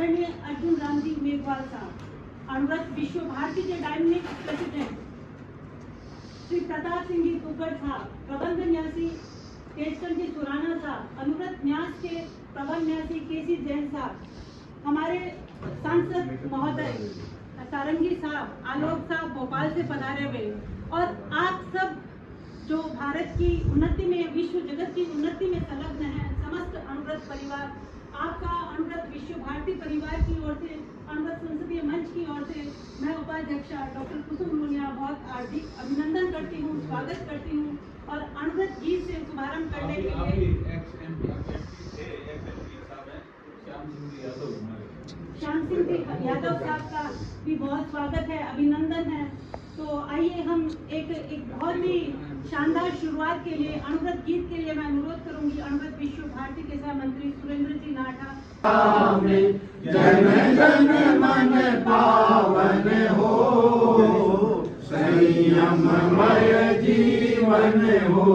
आदरणीय अर्जुन राम जी मेघवाल साहब, अणुव्रत विश्व भारती के डायनेमिक प्रेसिडेंट श्री प्रताप सिंह जी तुगड़ साहब, प्रबंध न्यासी केशव जी सुराना साहब, अणुव्रत न्यास के प्रबंध न्यासी केसी जैन साहब, हमारे सांसद महोदय सारंगी साहब, आलोक साहब भोपाल से पधारे हुए, और आप सब जो भारत की उन्नति में, विश्व जगत की उन्नति में संलग्न है, समस्त अणुव्रत परिवार, आपका अणुव्रत विश्व भारती परिवार की ओर से, अणुव्रत संसदीय मंच की ओर से मैं उपाध्यक्षा डॉक्टर कुसुम लूनिया बहुत हार्दिक अभिनंदन करती हूँ, स्वागत करती हूँ। और अणुव्रत गीत से शुभारंभ करने के लिए श्याम सिंह यादव साहब का भी बहुत स्वागत है, अभिनंदन है। तो आइए हम एक बहुत ही शानदार शुरुआत के लिए अणुव्रत गीत के लिए मैं अनुरोध करूंगी अणुव्रत विश्व भारती के सह मंत्री सुरेंद्र जी नाठा। जन जन मन पावन हो, संयममय जीवन हो,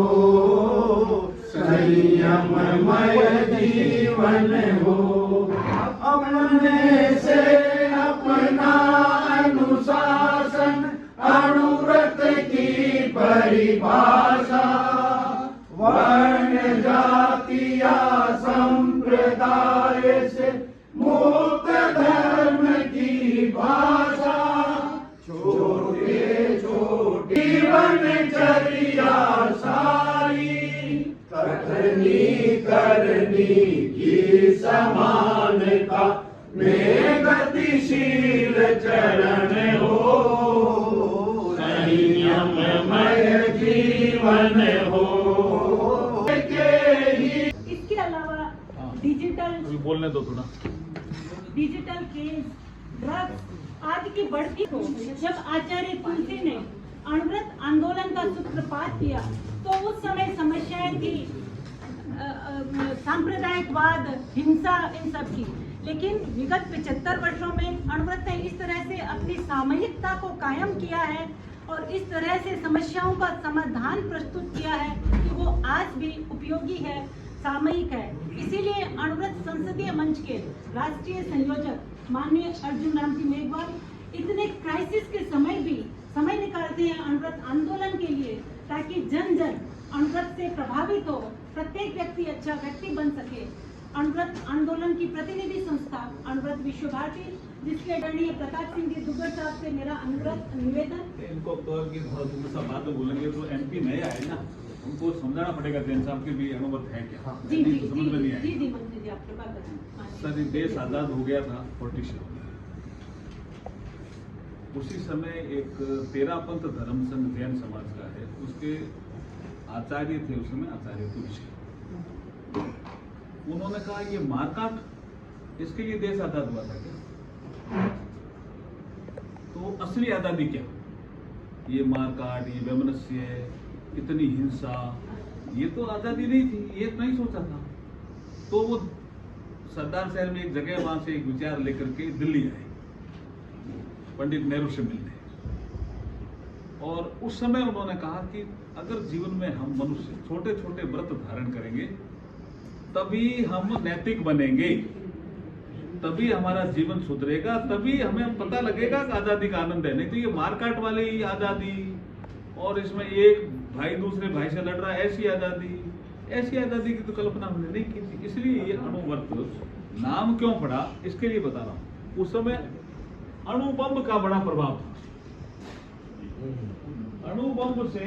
संयममय जीवन हो, अपने से अपना अनुशासन, अणुव्रत की परिभाषा, वर्ण जाति या संप्रदाय से मुक्त धर्म की भाषा, छोटे छोटे जीवनचर्या सारी, कथनी करनी की समानता में गतिशील चरण हो, संयममय जीवन हो। इसके अलावा डिजिटल बोलने दो थोड़ा, डिजिटल केस, ड्रग्स आदि की बढ़ती को जब आचार्य तुलसी ने अणुव्रत आंदोलन का सूत्रपात किया तो उस समय समस्याएं थी सांप्रदायिकवाद, हिंसा, इन सब की। लेकिन विगत 75 वर्षों में अणुव्रत ने इस तरह से अपनी सामयिकता को कायम किया है और इस तरह से समस्याओं का समाधान प्रस्तुत किया है कि वो आज भी उपयोगी है, सामयिक है। इसीलिए अणुव्रत संसदीय मंच के राष्ट्रीय संयोजक माननीय अर्जुन राम जी मेघवाल इतने क्राइसिस के समय भी समय निकालते हैं अणुव्रत आंदोलन के लिए, ताकि जन जन अणुव्रत से प्रभावित हो, प्रत्येक व्यक्ति अच्छा व्यक्ति बन सके। अणुव्रत आंदोलन की प्रतिनिधि संस्था अणुव्रत विश्व भारती, जिसके आदरणीय प्रताप सिंह जी दुग्गड़ साहब से मेरा अनुरोध निवेदन। इनको बात बोलेंगे तो एमपी नए आए ना, उनको समझाना पड़ेगा जैन साहब के भी अनुभव है क्या। जी जी तो समझ में नहीं जी आया। जी मंत्री जी आपके बात बताएं। सर देश आजाद हो गया था 46 में, उसी समय एक तेरापंथ धर्म संघ जैन समाज का है, उसके आचार्य थे उस समय आचार्य तुलसी। उन्होंने कहा ये मारकाट इसके लिए देश आजाद हुआ था क्या? तो असली आजादी क्या? ये मारकाट, ये वैमनस्य, इतनी हिंसा, ये तो आजादी नहीं थी, ये नहीं सोचा था। तो वो सरदार शहर में एक जगह, वहां से एक विचार लेकर के दिल्ली आए पंडित नेहरू से मिलने, और उस समय उन्होंने कहा कि अगर जीवन में हम मनुष्य छोटे छोटे व्रत धारण करेंगे तभी हम नैतिक बनेंगे, तभी हमारा जीवन सुधरेगा, तभी हमें पता लगेगा कि आजादी का आनंद है। नहीं तो ये मारकाट वाली आजादी और इसमें एक भाई दूसरे भाई से लड़ रहा है, ऐसी आजादी की तो कल्पना हमने नहीं की थी। इसलिए ये अणुव्रत नाम क्यों पड़ा, इसके लिए बता रहा हूं। उस समय अणु बम का बड़ा प्रभाव था। अणु बम से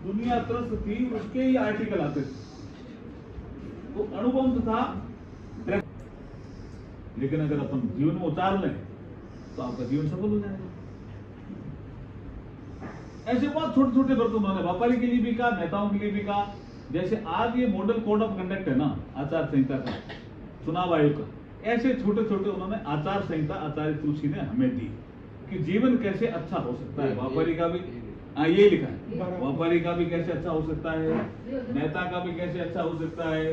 दुनिया त्रस्त थी, उसके ही आर्टिकल आते थे। तो अणु बम था, लेकिन अगर अपन जीवन में उतार लें तो आपका जीवन सफल हो जाएगा। ऐसे बहुत छोटे छोटे व्रत उन्होंने व्यापारी के लिए भी कहा, नेताओं के लिए भी कहा। जैसे आज ये मॉडल कोड ऑफ कंडक्ट है ना, आचार संहिता का, चुनाव आयोग का, ऐसे छोटे छोटे उन्होंने आचार संहिता आचार्य तुलसी ने हमें दी कि जीवन कैसे अच्छा हो सकता है। व्यापारी का भी ये लिखा है, व्यापारी का भी कैसे अच्छा हो सकता है, नेता का भी कैसे अच्छा हो सकता है,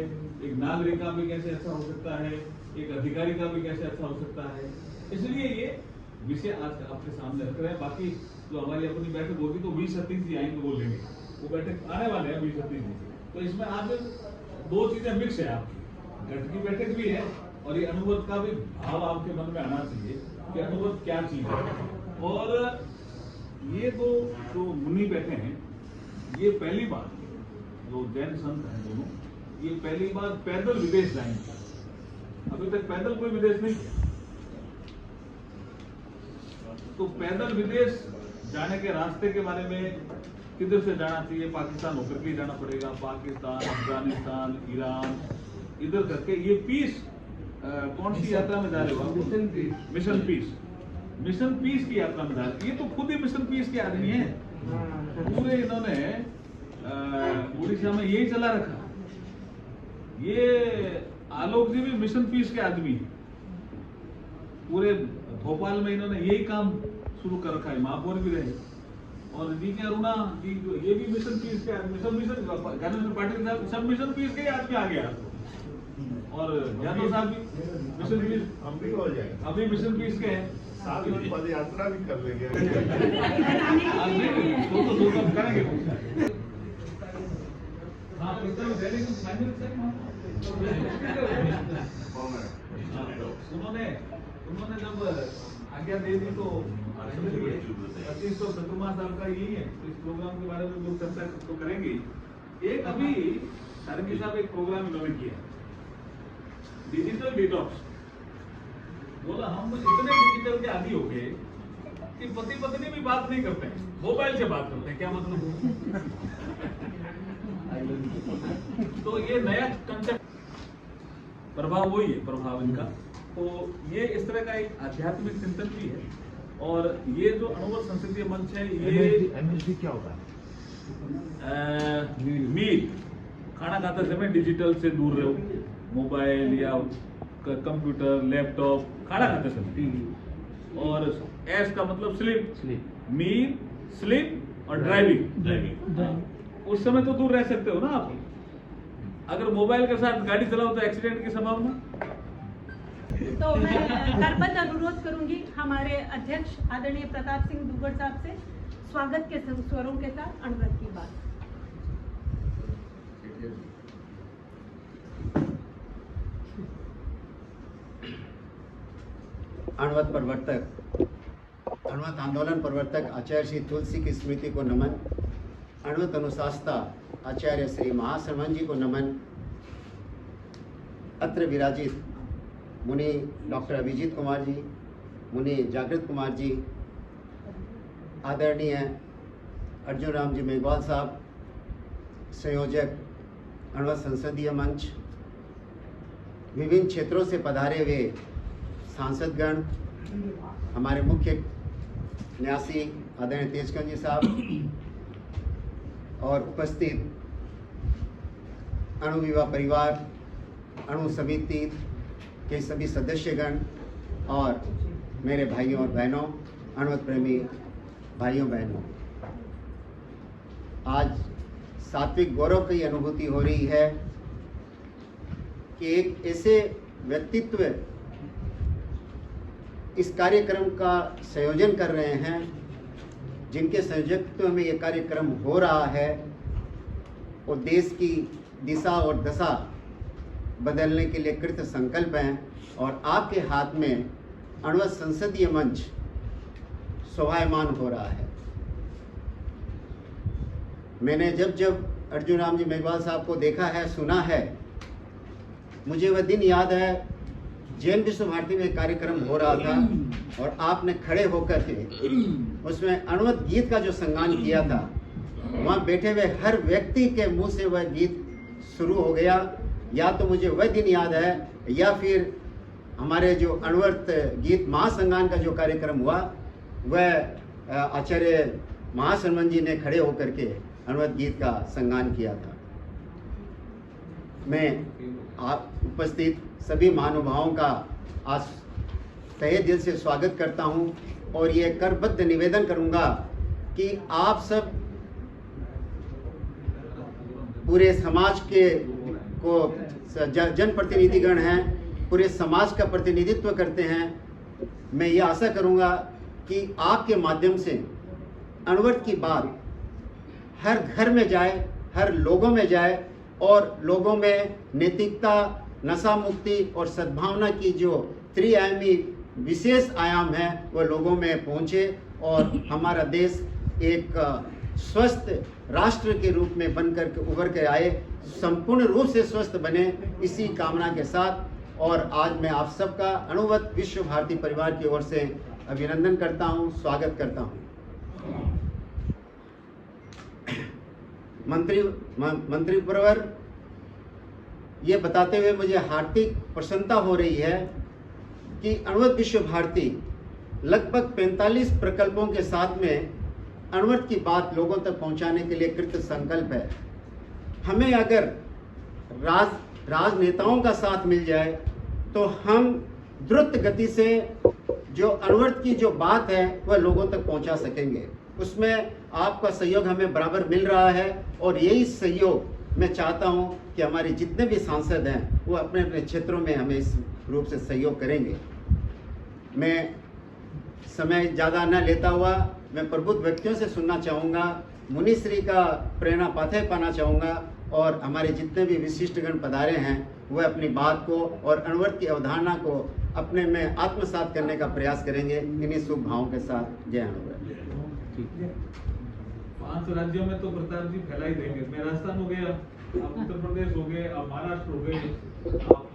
एक नागरिक का भी कैसे अच्छा हो सकता है, एक अधिकारी का भी कैसे अच्छा हो सकता है। इसलिए ये विषय आज आपके सामने रख रहे हैं। बाकी जो हमारी अपनी बैठक होगी तो 20 सतीश जी आएंगे, बोलेंगे, वो बैठक आने वाले हैं 20 सतीश जी। तो इसमें आज दो चीजें मिक्स है, आपकी गठ की बैठक भी है और ये अनुवद का भी भाव आपके मन में आना चाहिए कि अनुवद क्या चीज है। और ये दो जो मुनि बैठे हैं, ये पहली बार जो जैन संत हैं दोनों, ये पहली बार पैदल विदेश जाएंगे। अभी तक पैदल कोई विदेश नहीं किया, तो पैदल विदेश जाने के रास्ते के बारे में किधर से जाना चाहिए, पाकिस्तान होकर के जाना पड़ेगा, पाकिस्तान, अफगानिस्तान, ईरान, इधर करके ये पीस कौन सी यात्रा में जा रहे हो? मिशन पीस, मिशन पीस की यात्रा में जा रहे। ये तो खुद ही मिशन पीस के आदमी है, पूरे इन्होंने उड़ीसा में यही चला रखा। ये आलोक जी भी मिशन पीस के आदमी है, पूरे भोपाल में इन्होंने यही काम शुरू कर रखा है, महापौर भी रहे। और जी के अरुणा जी जो ये भी मिशन पीस के आदमी, सब मिशन ज्ञानेंद्र पाटिल साहब सब मिशन पीस के ही आदमी आ गया। और यादव साहब भी मिशन पीस, हम भी हो जाए, अभी मिशन पीस के हैं, साथ में पद यात्रा भी कर लेंगे। तो करेंगे। हाँ, उन्होंने जब आज्ञा दे दी तो 25 साल का यही है, तो इस प्रोग्राम के बारे में लोग चर्चा तो करेंगे। एक अभी सारंगी साहब एक प्रोग्राम इन्होंने किया, डिजिटल डिटॉक्स। बोला हम इतने डिजिटल के आदी हो गए कि पति पत्नी भी बात नहीं करते हैं, मोबाइल से बात करते हैं। क्या मतलब? तो ये नया कंसेप्ट, प्रभाव वही है, प्रभाव इनका। तो ये इस तरह का एक आध्यात्मिक चिंतन भी है। और ये जो अनुवद संसदीय मंच है, ये MSD क्या होगा? मीट खाना खाते समय डिजिटल से दूर रहो, मोबाइल या कंप्यूटर, लैपटॉप, खाना खाते समय। और एस का मतलब स्लीप, मील, स्लीप और ड्राइविंग। उस समय तो दूर रह सकते हो ना आप। अगर मोबाइल के साथ गाड़ी चलाओ तो एक्सीडेंट की संभावना। तो मैं करबद्ध अनुरोध करूंगी हमारे अध्यक्ष आदरणीय प्रताप सिंह दुग्गड़ साहब से स्वागत के स्वरों के साथ अनुरोध की बात। अणुवत प्रवर्तक, अणुवत आंदोलन प्रवर्तक आचार्य श्री तुलसी की स्मृति को नमन। अणुवत अनुशासता आचार्य श्री महाश्रवण जी को नमन। अत्र विराजित मुनि डॉक्टर अभिजीत कुमार जी, मुनि जागृत कुमार जी, आदरणीय अर्जुन राम जी मेघवाल साहब, संयोजक अणुवत संसदीय मंच, विभिन्न क्षेत्रों से पधारे हुए सांसदगण, हमारे मुख्य न्यासी आदरणीय तेजकन जी साहब, और उपस्थित अणु विवाह परिवार, अणु समिति के सभी सदस्यगण और मेरे भाइयों और बहनों, अणुवत प्रेमी भाइयों बहनों, आज सात्विक गौरव की अनुभूति हो रही है कि एक ऐसे व्यक्तित्व इस कार्यक्रम का संयोजन कर रहे हैं जिनके संयोजकत्व में ये कार्यक्रम हो रहा है और देश की दिशा और दशा बदलने के लिए कृत संकल्प हैं। और आपके हाथ में अणुवत संसदीय मंच शोभायमान हो रहा है। मैंने जब अर्जुन राम जी मेघवाल साहब को देखा है, सुना है, मुझे वह दिन याद है जैन विश्व भारती में कार्यक्रम हो रहा था और आपने खड़े होकर के उसमें अणुवत गीत का जो संगान किया था, वहाँ बैठे हुए हर व्यक्ति के मुंह से वह गीत शुरू हो गया। या तो मुझे वह दिन याद है या फिर हमारे जो अणुवत गीत महासंगान का जो कार्यक्रम हुआ, वह आचार्य महाश्रवण जी ने खड़े होकर के अणुवत गीत का संगान किया था। मैं आप उपस्थित सभी महानुभावों का आज तहे दिल से स्वागत करता हूं और ये करबद्ध निवेदन करूंगा कि आप सब पूरे समाज के को जनप्रतिनिधिगण हैं, पूरे समाज का प्रतिनिधित्व करते हैं। मैं ये आशा करूंगा कि आपके माध्यम से अणुवत की बात हर घर में जाए, हर लोगों में जाए और लोगों में नैतिकता नशा मुक्ति और सद्भावना की जो त्रिआयामी विशेष आयाम है वह लोगों में पहुंचे और हमारा देश एक स्वस्थ राष्ट्र के रूप में बनकर के उभर के आए, संपूर्ण रूप से स्वस्थ बने, इसी कामना के साथ। और आज मैं आप सबका अणुव्रत विश्व भारती परिवार की ओर से अभिनंदन करता हूं, स्वागत करता हूं। मंत्री परिवार, ये बताते हुए मुझे हार्दिक प्रसन्नता हो रही है कि अणुव्रत विश्व भारती लगभग 45 प्रकल्पों के साथ में अणुव्रत की बात लोगों तक पहुंचाने के लिए कृत संकल्प है। हमें अगर राजनेताओं का साथ मिल जाए तो हम द्रुत गति से जो अणुव्रत की जो बात है वह लोगों तक पहुंचा सकेंगे। उसमें आपका सहयोग हमें बराबर मिल रहा है और यही सहयोग मैं चाहता हूं कि हमारे जितने भी सांसद हैं वो अपने अपने क्षेत्रों में हमें इस रूप से सहयोग करेंगे। मैं समय ज़्यादा न लेता हुआ मैं प्रबुद्ध व्यक्तियों से सुनना चाहूँगा, मुनिश्री का प्रेरणा पाथे पाना चाहूँगा और हमारे जितने भी विशिष्टगण पधारे हैं वह अपनी बात को और अणुव्रत की अवधारणा को अपने में आत्मसात करने का प्रयास करेंगे। इन्हीं शुभ भावों के साथ जय अणुव्रत। 5 राज्यों में तो प्रताप जी फैला ही देंगे। मैं राजस्थान हो गया, आप उत्तर प्रदेश हो गए, आप महाराष्ट्र हो गए, आप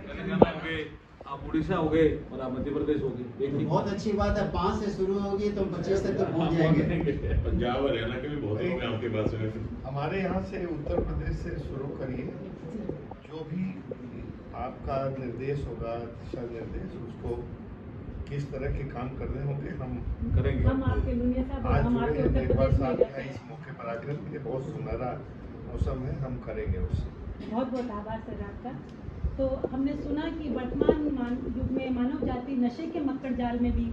तेलंगाना हो गए, आप उड़ीसा हो गए और आप मध्य प्रदेश हो गए। तो बहुत अच्छी बात है, 5 से शुरू होगी तो 25 तक तो पहुंच जाएंगे। पंजाब हरियाणा के भी बहुत लोग हैं आपके पास में। हमारे यहाँ से उत्तर प्रदेश से शुरू करिए, जो भी आपका निर्देश होगा, दिशा निर्देश, उसको किस तरह के काम करने होंगे हम करेंगे। हम आपके दुनिया साहब, आज हम जुड़े आपके हैं उत्तर मेघवाल प्रदेश में साहब रहते का इस हैं। मौके पर आकर के बहुत सुनहरा मौसम है, हम करेंगे उससे। बहुत बहुत आभार सर आपका। तो हमने सुना कि वर्तमान युग में मानव जाति नशे के मक्कड़ जाल में भी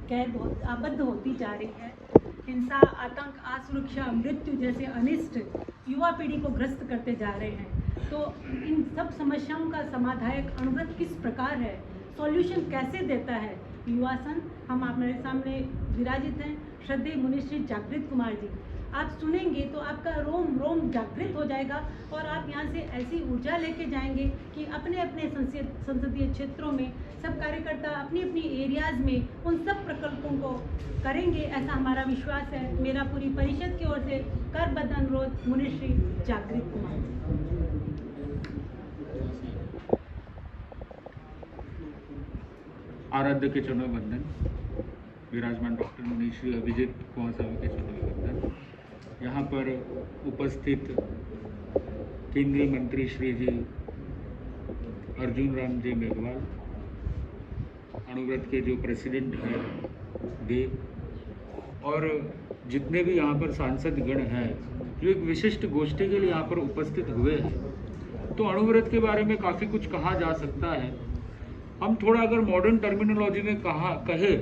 कैद आबद्ध होती जा रही है। हिंसा, आतंक, असुरक्षा, मृत्यु जैसे अनिष्ट युवा पीढ़ी को ग्रस्त करते जा रहे हैं। तो इन सब समस्याओं का समाधायक अणुव्रत किस प्रकार है, सॉल्यूशन कैसे देता है? युवा संघ, हम हमारे सामने विराजित हैं श्रद्धेय मुनिश्री जागृत कुमार जी। आप सुनेंगे तो आपका रोम रोम जागृत हो जाएगा और आप यहाँ से ऐसी ऊर्जा लेके जाएंगे कि अपने अपने संसदीय क्षेत्रों में सब कार्यकर्ता अपनी अपनी एरियाज में उन सब प्रकल्पों को करेंगे, ऐसा हमारा विश्वास है। मेरा पूरी परिषद की ओर से करबद्ध अनुरोध, मुनिश्री जागृत कुमार। आराध्य के चरणों में वंदन। विराजमान डॉक्टर मुनिश्री अभिजीत कुमार स्वामी के चरणों में वंदन। यहाँ पर उपस्थित केंद्रीय मंत्री श्री जी अर्जुन राम जी मेघवाल, अणुव्रत के जो प्रेसिडेंट हैं देव, और जितने भी यहाँ पर सांसद गण हैं जो एक विशिष्ट गोष्ठी के लिए यहाँ पर उपस्थित हुए हैं। तो अणुव्रत के बारे में काफ़ी कुछ कहा जा सकता है। हम थोड़ा अगर मॉडर्न टर्मिनोलॉजी में कहे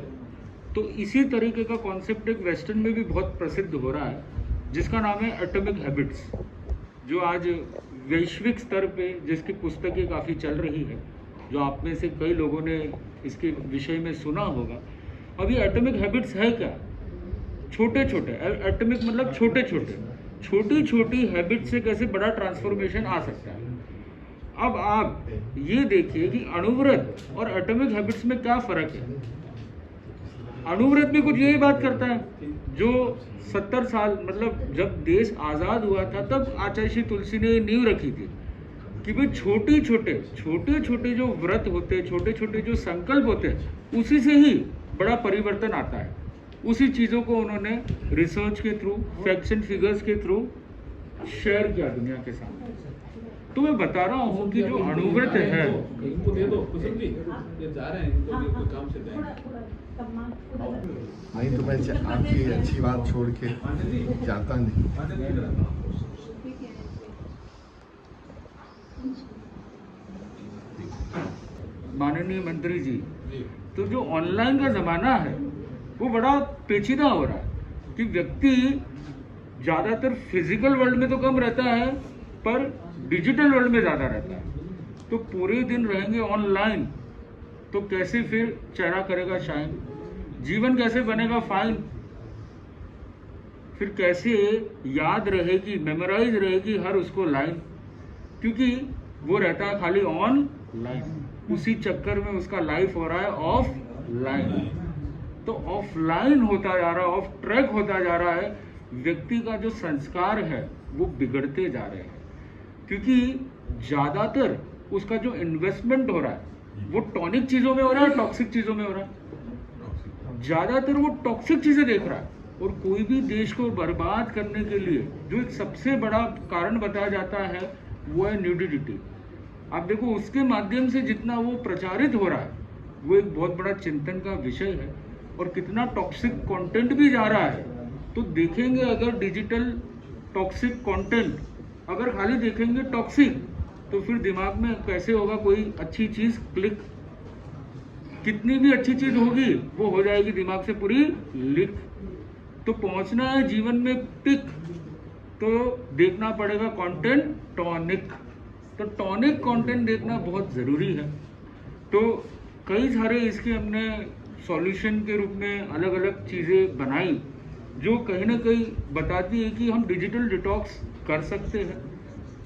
तो इसी तरीके का कॉन्सेप्ट एक वेस्टर्न में भी बहुत प्रसिद्ध हो रहा है, जिसका नाम है एटॉमिक हैबिट्स, जो आज वैश्विक स्तर पे जिसकी पुस्तकें काफ़ी चल रही है, जो आप में से कई लोगों ने इसके विषय में सुना होगा। अब ये एटॉमिक हैबिट्स है क्या? छोटे छोटे एटॉमिक मतलब छोटे छोटे छोटी छोटी हैबिट से कैसे बड़ा ट्रांसफॉर्मेशन आ सकता है। अब आप ये देखिए कि अणुव्रत और एटॉमिक हैबिट्स में क्या फ़र्क है। अणुव्रत भी कुछ यही बात करता है जो 70 साल मतलब जब देश आज़ाद हुआ था तब आचार्य श्री तुलसी ने नींव रखी थी कि भाई छोटे छोटे जो व्रत होते हैं, छोटे छोटे जो संकल्प होते हैं, उसी से ही बड़ा परिवर्तन आता है। उसी चीज़ों को उन्होंने रिसर्च के थ्रू, फैक्ट्स एंड फिगर्स के थ्रू शेयर किया दुनिया के सामने। तो मैं बता रहा हूँ कि जो अणुव्रत है, इनको दे दो कुसुम जी, ये जा रहे हैं, इनको भी कोई काम से जाएंगे। नहीं तो मैं आपकी अच्छी बात छोड़ के जाता नहीं। माननीय मंत्री जी, तो जो ऑनलाइन का ज़माना है वो बड़ा पेचीदा हो रहा है कि व्यक्ति ज़्यादातर फिजिकल वर्ल्ड में तो कम रहता है पर डिजिटल वर्ल्ड में ज़्यादा रहता है। तो पूरे दिन रहेंगे ऑनलाइन तो कैसे फिर चेहरा करेगा शाइन, जीवन कैसे बनेगा फाइन, फिर कैसे याद रहेगी, मेमोराइज रहेगी हर उसको लाइन। क्योंकि वो रहता है खाली ऑनलाइन, उसी चक्कर में उसका लाइफ हो रहा है ऑफलाइन। तो ऑफलाइन होता जा रहा है, ऑफ ट्रैक होता जा रहा है, व्यक्ति का जो संस्कार है वो बिगड़ते जा रहे हैं, क्योंकि ज्यादातर उसका जो इन्वेस्टमेंट हो रहा है वो टॉनिक चीजों में हो रहा है, टॉक्सिक चीजों में हो रहा है। ज्यादातर वो टॉक्सिक चीजें देख रहा है। और कोई भी देश को बर्बाद करने के लिए जो एक सबसे बड़ा कारण बताया जाता है वो है न्यूडिटी। आप देखो उसके माध्यम से जितना वो प्रचारित हो रहा है वो एक बहुत बड़ा चिंतन का विषय है, और कितना टॉक्सिक कंटेंट भी जा रहा है। तो देखेंगे अगर डिजिटल टॉक्सिक कंटेंट अगर खाली देखेंगे टॉक्सिक, तो फिर दिमाग में कैसे होगा कोई अच्छी चीज क्लिक। कितनी भी अच्छी चीज होगी वो हो जाएगी दिमाग से पूरी लीक। तो पहुंचना है जीवन में पिक, तो देखना पड़ेगा कंटेंट टॉनिक। तो टॉनिक कंटेंट देखना बहुत जरूरी है। तो कई सारे इसके हमने सॉल्यूशन के रूप में अलग अलग चीजें बनाई जो कहीं ना कहीं बताती है कि हम डिजिटल डिटॉक्स कर सकते हैं।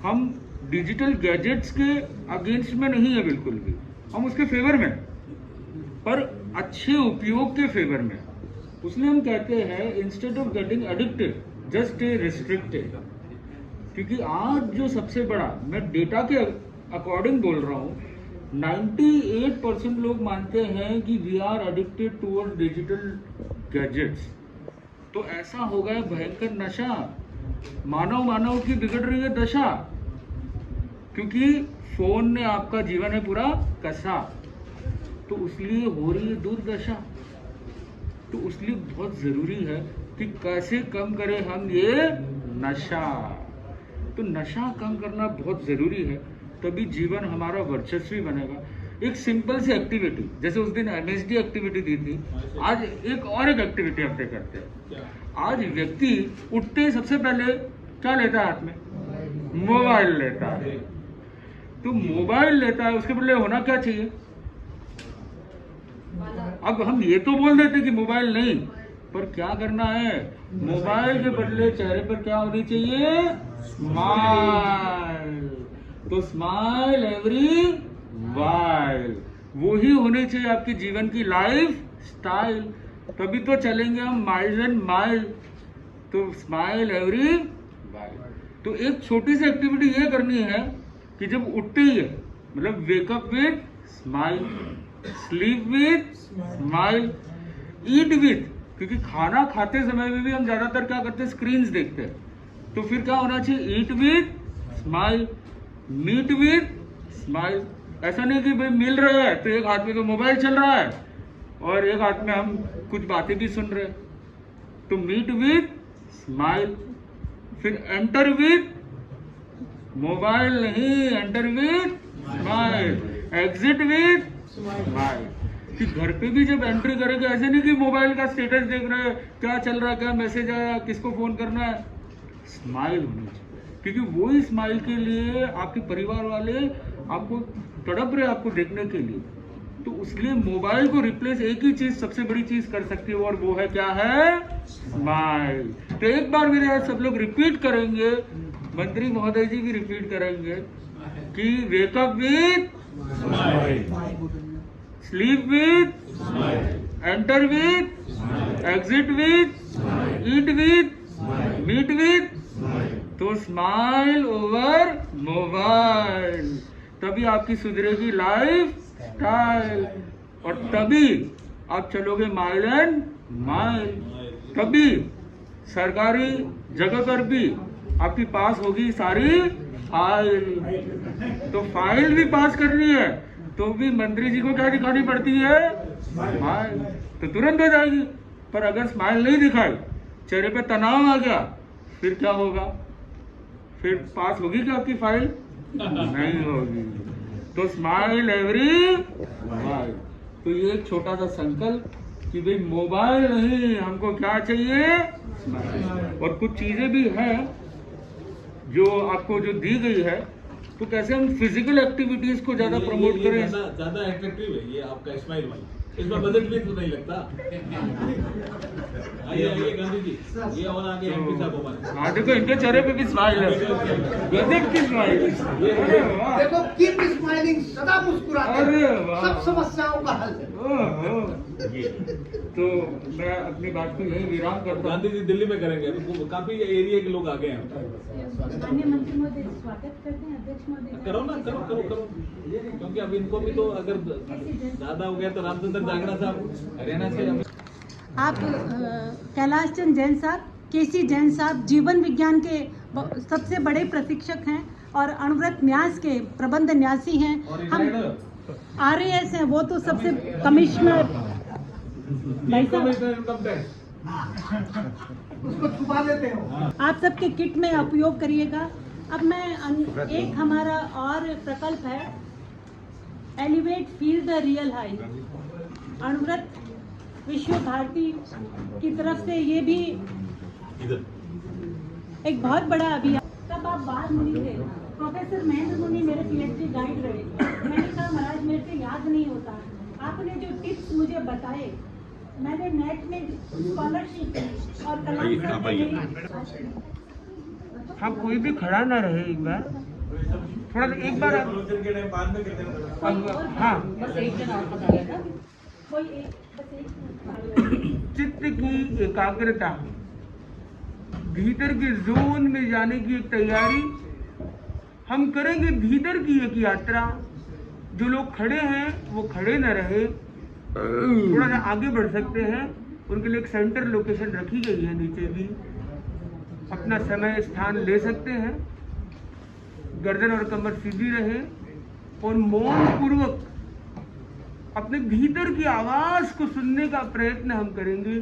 हम डिजिटल गैजेट्स के अगेंस्ट में नहीं है बिल्कुल भी, हम उसके फेवर में, पर अच्छे उपयोग के फेवर में। उसलिए हम कहते हैं instead of getting addicted just stay restricted. क्योंकि आज जो सबसे बड़ा, मैं डेटा के अकॉर्डिंग बोल रहा हूँ, 98% लोग मानते हैं कि we are addicted toward digital gadgets. तो ऐसा हो गया भयंकर नशा, मानव की बिगड़ रही है दशा, क्योंकि फोन ने आपका जीवन है पूरा कसा। तो उसलिए हो रही है दुर्दशा। तो उसलिए बहुत जरूरी है कि कैसे कम करें हम ये नशा। तो नशा कम करना बहुत जरूरी है, तभी जीवन हमारा वर्चस्वी बनेगा। एक सिंपल सी एक्टिविटी, जैसे उस दिन MSD एक्टिविटी दी थी, आज एक और एक एक्टिविटी हम करते हैं। आज व्यक्ति उठते ही सबसे पहले क्या लेता है हाथ में? मोबाइल लेता है। तो मोबाइल लेता है, उसके बदले होना क्या चाहिए? अब हम ये तो बोल देते कि मोबाइल नहीं, पर क्या करना है? मोबाइल के बदले चेहरे पर क्या होनी चाहिए? स्माइल। तो स्माइल एवरी वाइल, वो ही होनी चाहिए आपकी जीवन की लाइफ स्टाइल। तभी तो चलेंगे हम माइल्स एंड माइल। तो स्माइल एवरी वाइल। तो एक छोटी सी एक्टिविटी ये करनी है कि जब उठते ही है, मतलब wake up with smile, sleep with smile, eat with, क्योंकि खाना खाते समय में भी हम ज्यादातर क्या करते हैं? स्क्रीन्स देखते हैं। तो फिर क्या होना चाहिए? Eat with smile, meet with smile. ऐसा नहीं कि भाई मिल रहा है तो एक हाथ में तो मोबाइल चल रहा है और एक हाथ में हम कुछ बातें भी सुन रहे हैं। तो मीट विद स्माइल, फिर एंटर विद मोबाइल नहीं, enter with smile, exit with smile. कि घर पे भी जब एंट्री करेंगे ऐसे नहीं कि मोबाइल का स्टेटस देख रहे हैं, क्या चल रहा है, क्या मैसेज आया, किसको फोन करना है। स्माइल होनी चाहिए, क्योंकि वही स्माइल के लिए आपके परिवार वाले आपको तड़प रहे आपको देखने के लिए। तो उसलिए मोबाइल को रिप्लेस एक ही चीज सबसे बड़ी चीज कर सकती है, और वो है क्या है? स्माइल। तो एक बार मेरे यहाँ सब लोग रिपीट करेंगे, मंत्री महोदय जी भी रिपीट करेंगे कि wake up with smile, sleep with smile, enter with, exit with, eat with, meet with. तो स्माइल ओवर मोबाइल, तभी आपकी सुधरेगी लाइफ स्टाइल, और तभी आप चलोगे माइल एंड माइल। तभी सरकारी जगह पर भी आपकी पास होगी सारी फाइल। तो फाइल भी पास करनी है तो भी मंत्री जी को क्या दिखानी पड़ती है? स्माइल। तो तुरंत हो जाएगी। पर अगर स्माइल नहीं दिखाई, चेहरे पे तनाव आ गया, फिर क्या होगा? फिर पास होगी क्या आपकी फाइल? नहीं होगी। तो स्माइल एवरी वाइल। तो ये एक छोटा सा संकल्प कि भाई मोबाइल नहीं, हमको क्या चाहिए? स्माइल। और कुछ चीजें भी हैं जो आपको जो दी गई है, तो कैसे हम फिजिकल एक्टिविटीज को ज्यादा प्रमोट करें। ज्यादा अट्रैक्टिव है ये आपका स्माइल वाला। इसमें बजट भी तो नहीं लगता। आइए आइए गांधी जी, ये और आगे एमपी साहब हमारे। हाँ देखो इनके चेहरे पे भी स्माइल है, गजब की स्माइल। देखो कीप स्माइलिंग, सदा मुस्कुराते अरे हैं, वाह। सब समस्याओं का हल है। तो मैं अपनी बात को यही विराम करता हूँ। गांधी जी दिल्ली में करेंगे, तो काफी एरिया के लोग आ गए हैं। माननीय मंत्री महोदय स्वागत करते हैं अध्यक्ष महोदय। करो ना, करो करो करो, क्योंकि अब इनको भी तो अगर ज्यादा हो गया तो रामचंद्र जांगड़ा साहब हरियाणा से आप कैलाश चंद जैन साहब, केसी जैन साहब जीवन विज्ञान के सबसे बड़े प्रशिक्षक हैं और अणुव्रत न्यास के प्रबंध न्यासी हैं। और हम RAS हैं, वो तो सबसे कमिश्नर भाई साहब इनकम टैक्स उसको छुपा देते हो। आप सबके किट में उपयोग करिएगा। अब मैं एक हमारा और प्रकल्प है elevate feel the real high, Anuvrat Vishwa Bharati की तरफ से ये भी एक बहुत बड़ा अभियान। तब आप बाहर मुनि थे, प्रोफेसर महेंद्र मुनि मेरे PhD गाइड रहे। मैंने कहा महाराज मेरे से याद नहीं होता, आपने जो टिप्स मुझे बताए, मैंने नेट में स्कॉलरशिप और कलाम हाँ कोई भी खड़ा ना रहे, एक बार थोड़ा एक बार आप हाँ चित्त की एकाग्रता, भीतर के जोन में जाने की एक तैयारी हम करेंगे। भीतर की एक यात्रा, जो लोग खड़े हैं वो खड़े न रहे, थोड़ा सा आगे बढ़ सकते हैं, उनके लिए एक सेंटर लोकेशन रखी गई है, नीचे भी अपना समय स्थान ले सकते हैं। गर्दन और कमर सीधी रहे और मौन पूर्वक अपने भीतर की आवाज को सुनने का प्रयत्न हम करेंगे,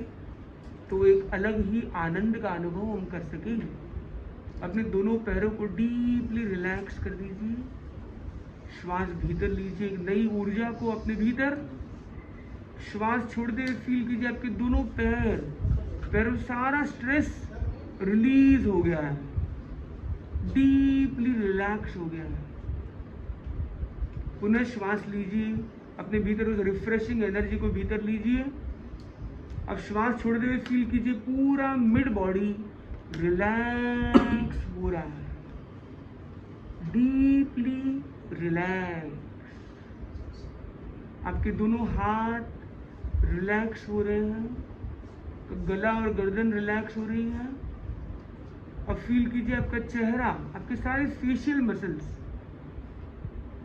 तो एक अलग ही आनंद का अनुभव हम कर सकेंगे। अपने दोनों पैरों को डीपली रिलैक्स कर दीजिए, श्वास भीतर लीजिए, एक नई ऊर्जा को अपने भीतर। श्वास छोड़ते हुए फील कीजिए आपके दोनों पैरों सारा स्ट्रेस रिलीज हो गया है, डीपली रिलैक्स हो गया है। पुनः श्वास लीजिए, अपने भीतर उस रिफ्रेशिंग एनर्जी को भीतर लीजिए। अब श्वास छोड़ते हुए फील कीजिए पूरा मिड बॉडी रिलैक्स हो रहा है, डीपली रिलैक्स। आपके दोनों हाथ रिलैक्स हो रहे हैं, गला और गर्दन रिलैक्स हो रही है। अब फील कीजिए आपका चेहरा, आपके सारे फेशियल मसल्स,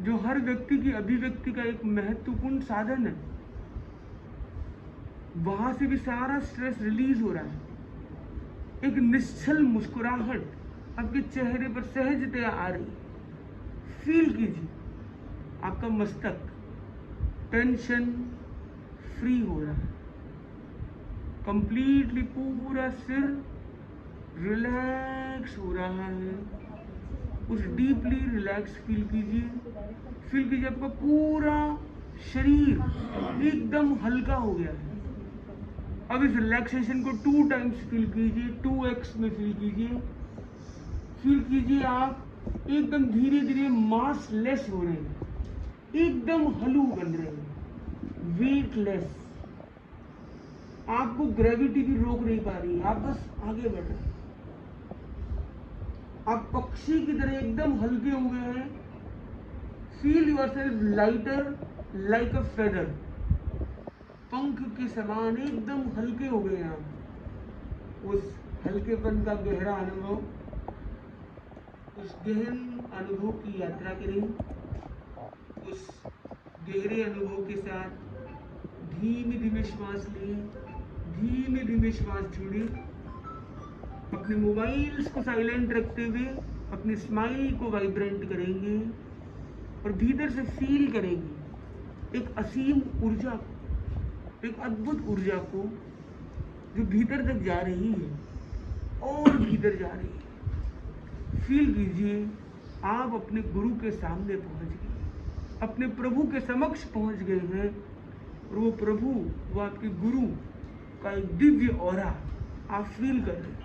जो हर व्यक्ति की अभिव्यक्ति का एक महत्वपूर्ण साधन है, वहां से भी सारा स्ट्रेस रिलीज हो रहा है। एक निश्चल मुस्कुराहट आपके चेहरे पर सहजतया आ रही है। फील कीजिए आपका मस्तक टेंशन फ्री हो रहा है, कंप्लीटली पूरा सिर रिलैक्स हो रहा है। उस डीपली रिलैक्स फील कीजिए आपका पूरा शरीर एकदम हल्का हो गया है। अब इस रिलैक्सेशन को 2 टाइम्स फील कीजिए, 2x में फील कीजिए आप एकदम धीरे धीरे मास लेस हो रहे हैं, एकदम हलू बन रहे हैं, वेटलेस। आपको ग्रेविटी भी रोक नहीं पा रही, आप बस आगे बढ़ रहे हैं। आप पक्षी की तरह एकदम हल्के हो गए हैं। Feel yourself lighter like a feather, पंख के समान एकदम हल्के हो गए हैं आप। उस हल्केपन का गहरा अनुभव, उस गहन अनुभव की यात्रा करें। उस गहरे अनुभव के साथ धीमे धीमे श्वास लें, धीमे धीमे श्वास छोड़ें। अपने मोबाइल्स को साइलेंट रखते हुए अपनी स्माइल को वाइब्रेंट करेंगे और भीतर से फील करेंगे एक असीम ऊर्जा को, एक अद्भुत ऊर्जा को जो भीतर तक जा रही है और भीतर जा रही है। फील कीजिए आप अपने गुरु के सामने पहुंच गए, अपने प्रभु के समक्ष पहुंच गए हैं और वो प्रभु, वो आपके गुरु का एक दिव्य ऑरा आप फील कर रहे हैं।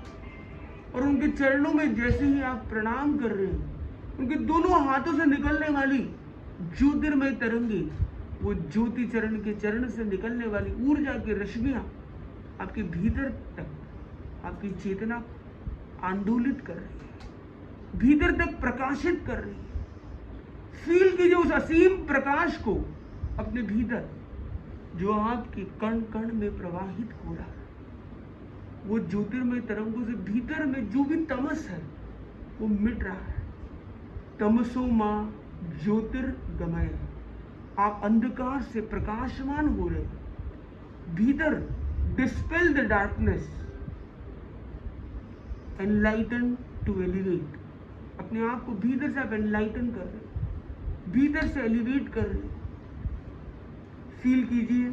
और उनके चरणों में जैसे ही आप प्रणाम कर रहे हैं, उनके दोनों हाथों से निकलने वाली ज्योतिर्मय तरंगे वो ज्योति चरण के चरण से निकलने वाली ऊर्जा की रश्मियां आपके भीतर तक आपकी चेतना आंदोलित कर रही है, भीतर तक प्रकाशित कर रही है। फील कीजिए उस असीम प्रकाश को अपने भीतर, जो आपके कण कण में प्रवाहित हो रहा है। वो ज्योतिर्मय तरंगों से भीतर में जो भी तमस है वो मिट रहा है। तमसो मां ज्योतिर्गमय, आप अंधकार से प्रकाशमान हो रहे हैं। भीतर dispel the darkness, enlighten to elevate. अपने आप को भीतर से आप एनलाइटन कर रहे हैं, भीतर से एलिवेट कर रहे हैं। फील कीजिए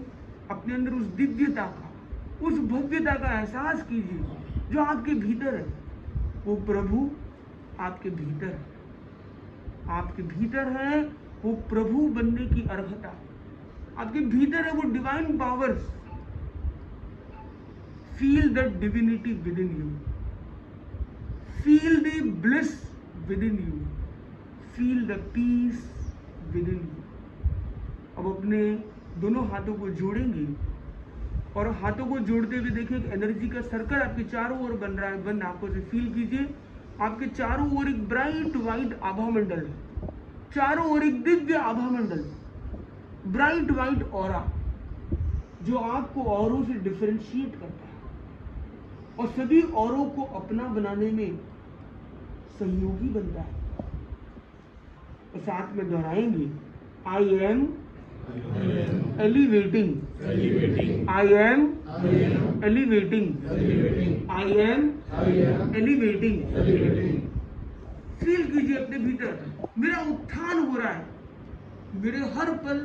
अपने अंदर उस दिव्यता का, उस भव्यता का एहसास कीजिए जो आपके भीतर है। वो प्रभु आपके भीतर है, आपके भीतर है वो प्रभु बनने की अर्हता, आपके भीतर है वो divine powers. Feel the divinity with in you, feel the bliss with in you, feel the peace with in you. अब अपने दोनों हाथों को जोड़ेंगे और हाथों को जोड़ते हुए देखिए एक एनर्जी का सर्कल आपके चारों ओर बन रहा है। बंद आंखों से फील कीजिए आपके चारों ओर एक ब्राइट व्हाइट आभा मंडल है, चारों ओर एक दिव्य आभा मंडल, ब्राइट व्हाइट ऑरा जो आपको औरों से डिफरेंशिएट करता है और सभी औरों को अपना बनाने में सहयोगी बनता है। और साथ में दोहराएंगे, I am elevating, I am elevating, I am elevating। Feel कीजिए अपने भीतर मेरा उत्थान हो रहा है, मेरे हर पल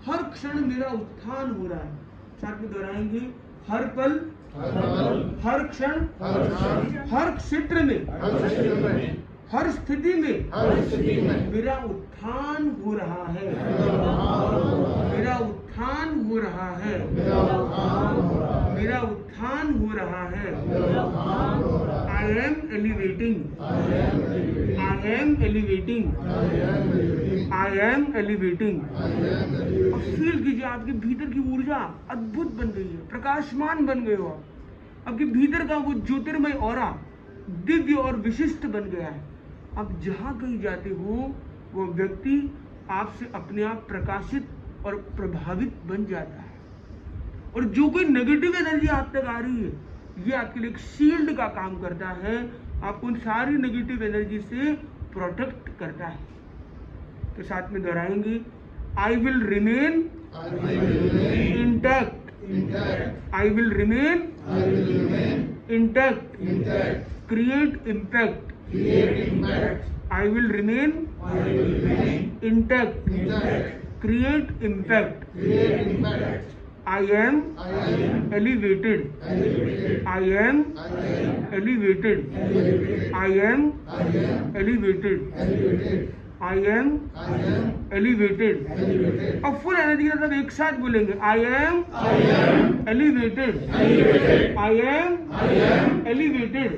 हर क्षण मेरा उत्थान हो रहा है। साथ में दोहराएंगे, हर पल हर क्षण हर क्षेत्र में हर स्थिति में मेरा उत्थान हो रहा है, मेरा उत्थान हो रहा है, मेरा उत्थान हो रहा है। I am elevating, I am elevating, I am elevating. और फील कीजिए आपके भीतर की ऊर्जा अद्भुत बन गई है, प्रकाशमान बन गए हो आप। आपके भीतर का वो ज्योतिर्मय ऑरा दिव्य और विशिष्ट बन गया है। आप जहां कहीं जाते हो वो व्यक्ति आपसे अपने आप प्रकाशित और प्रभावित बन जाता है। और जो कोई नेगेटिव एनर्जी आप तक आ रही है ये आपके लिए एक शील्ड का काम करता है, आपको उन सारी नेगेटिव एनर्जी से प्रोटेक्ट करता है। तो साथ में दोहराएंगे, I will remain intact, I will remain intact, create impact, I will remain intact, create impact, I am elevated, I am elevated, I am elevated, I am elevated। अब full energy के साथ एक साथ बोलेंगे, I am elevated, I am elevated,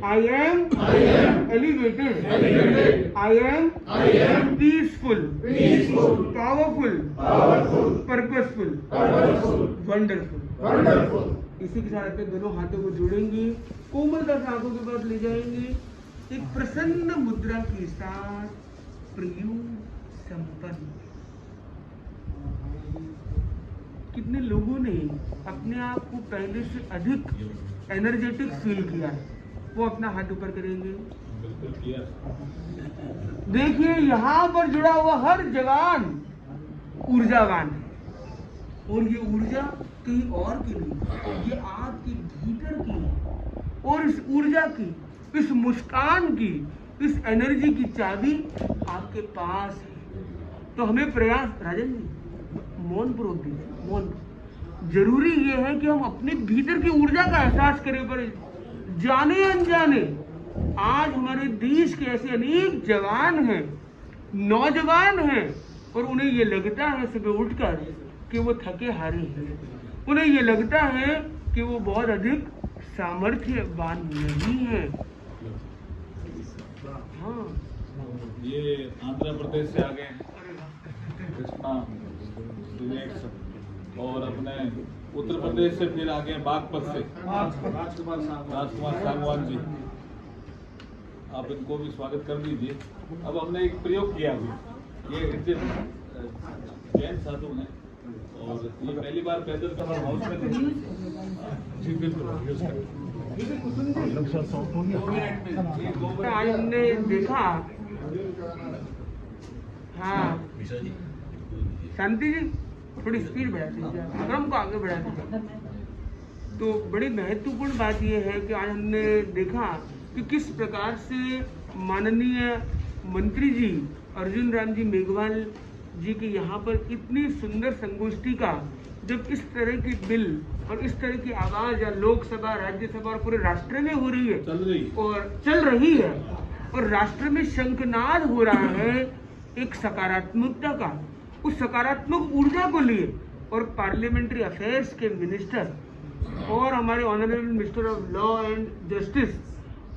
I am elevated, I am peaceful, powerful, purposeful, wonderful. इसी के साथ दोनों हाथों को जोड़ेंगे, कोमलता से आंखों के पास ले जाएंगे, एक प्रसन्न मुद्रा के साथ प्रयोग संपन्न। कितने लोगों ने अपने आप को पहले से अधिक एनर्जेटिक फील किया है, वो अपना हाथ ऊपर करेंगे। देखिए यहाँ पर जुड़ा हुआ हर जवान ऊर्जावान है और ये ऊर्जा कहीं और की नहीं, ये आपके भीतर की है। और इस ऊर्जा की, इस मुस्कान की, इस एनर्जी की चाबी आपके पास है। तो हमें प्रयास, राजन जी मौन पूर्वक दीजिए, मौन। जरूरी ये है कि हम अपने भीतर की ऊर्जा का एहसास करें। पर जाने अनजाने आज हमारे देश के ऐसे अनेक जवान हैं, नौजवान हैं, और उन्हें ये लगता है सुबह उठकर कि वो थके हारे हैं, उन्हें ये लगता है कि वो बहुत अधिक सामर्थ्यवान नहीं है। हाँ, ये आंध्र प्रदेश से आ गए हैं। कृष्णा अपने उत्तर प्रदेश से फिर आगे बागपत से राजकुमार सांगवान जी, आप इनको भी स्वागत कर दीजिए। अब हमने एक प्रयोग किया अभी, ये जैन साधु हैं और ये पहली बार पैदल का हाउस में थे। जी बिल्कुल। आज हमने देखा, हाँ शांति जी थोड़ी स्पीड बढ़ा दीजिए, क्रम को आगे बढ़ा दीजिए। तो बड़ी महत्वपूर्ण बात यह है कि आज हमने देखा कि किस प्रकार से माननीय मंत्री जी अर्जुन राम जी मेघवाल जी के यहाँ पर इतनी सुंदर संगोष्ठी का, जब इस तरह की बिल और इस तरह की आवाज या लोकसभा, राज्यसभा और पूरे राष्ट्र में हो रही है, चल रही है और राष्ट्र में शंखनाद हो रहा है एक सकारात्मकता का, उस सकारात्मक ऊर्जा को लिए और पार्लियामेंट्री अफेयर्स के मिनिस्टर और हमारे honourable minister of law and justice,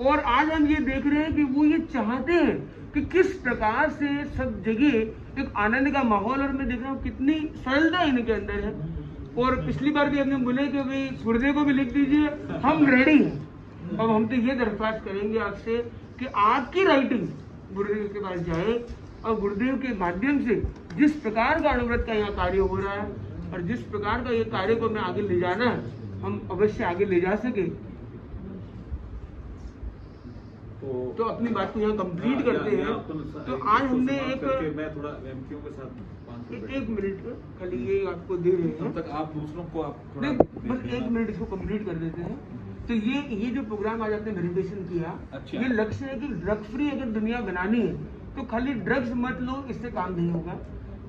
और आज हम ये देख रहे हैं कि वो ये चाहते हैं कि किस प्रकार से सब जगह एक आनंद का माहौल, और मैं देख रहा हूँ कितनी सरलता इनके अंदर है। और पिछली बार भी हमने बोले कि भाई गुरुदेव को भी लिख दीजिए, हम रेडी हैं। अब हम तो ये दरख्वास्त करेंगे आपसे कि आपकी राइटिंग गुरुदेव के पास जाए और गुरुदेव के माध्यम से जिस प्रकार का अणुव्रत का यहाँ कार्य हो रहा है और जिस प्रकार का ये कार्य को हमें आगे ले जाना है, हम अवश्य आगे ले जा सके। तो अपनी बात को यहाँ कंप्लीट करते हैं। तो आज हमने मैं थोड़ा एमक्यू के साथ 1 मिनट खाली ये आपको दे रहे हैं, तब तक आप दूसरों को आप थोड़ा बस 1 मिनट इसको कंप्लीट कर देते हैं। तो ये जो प्रोग्राम आज आपने मेडिटेशन किया, अच्छा। ये लक्ष्य है कि ड्रग फ्री अगर दुनिया बनानी है तो खाली ड्रग्स मत लो, इससे काम नहीं होगा,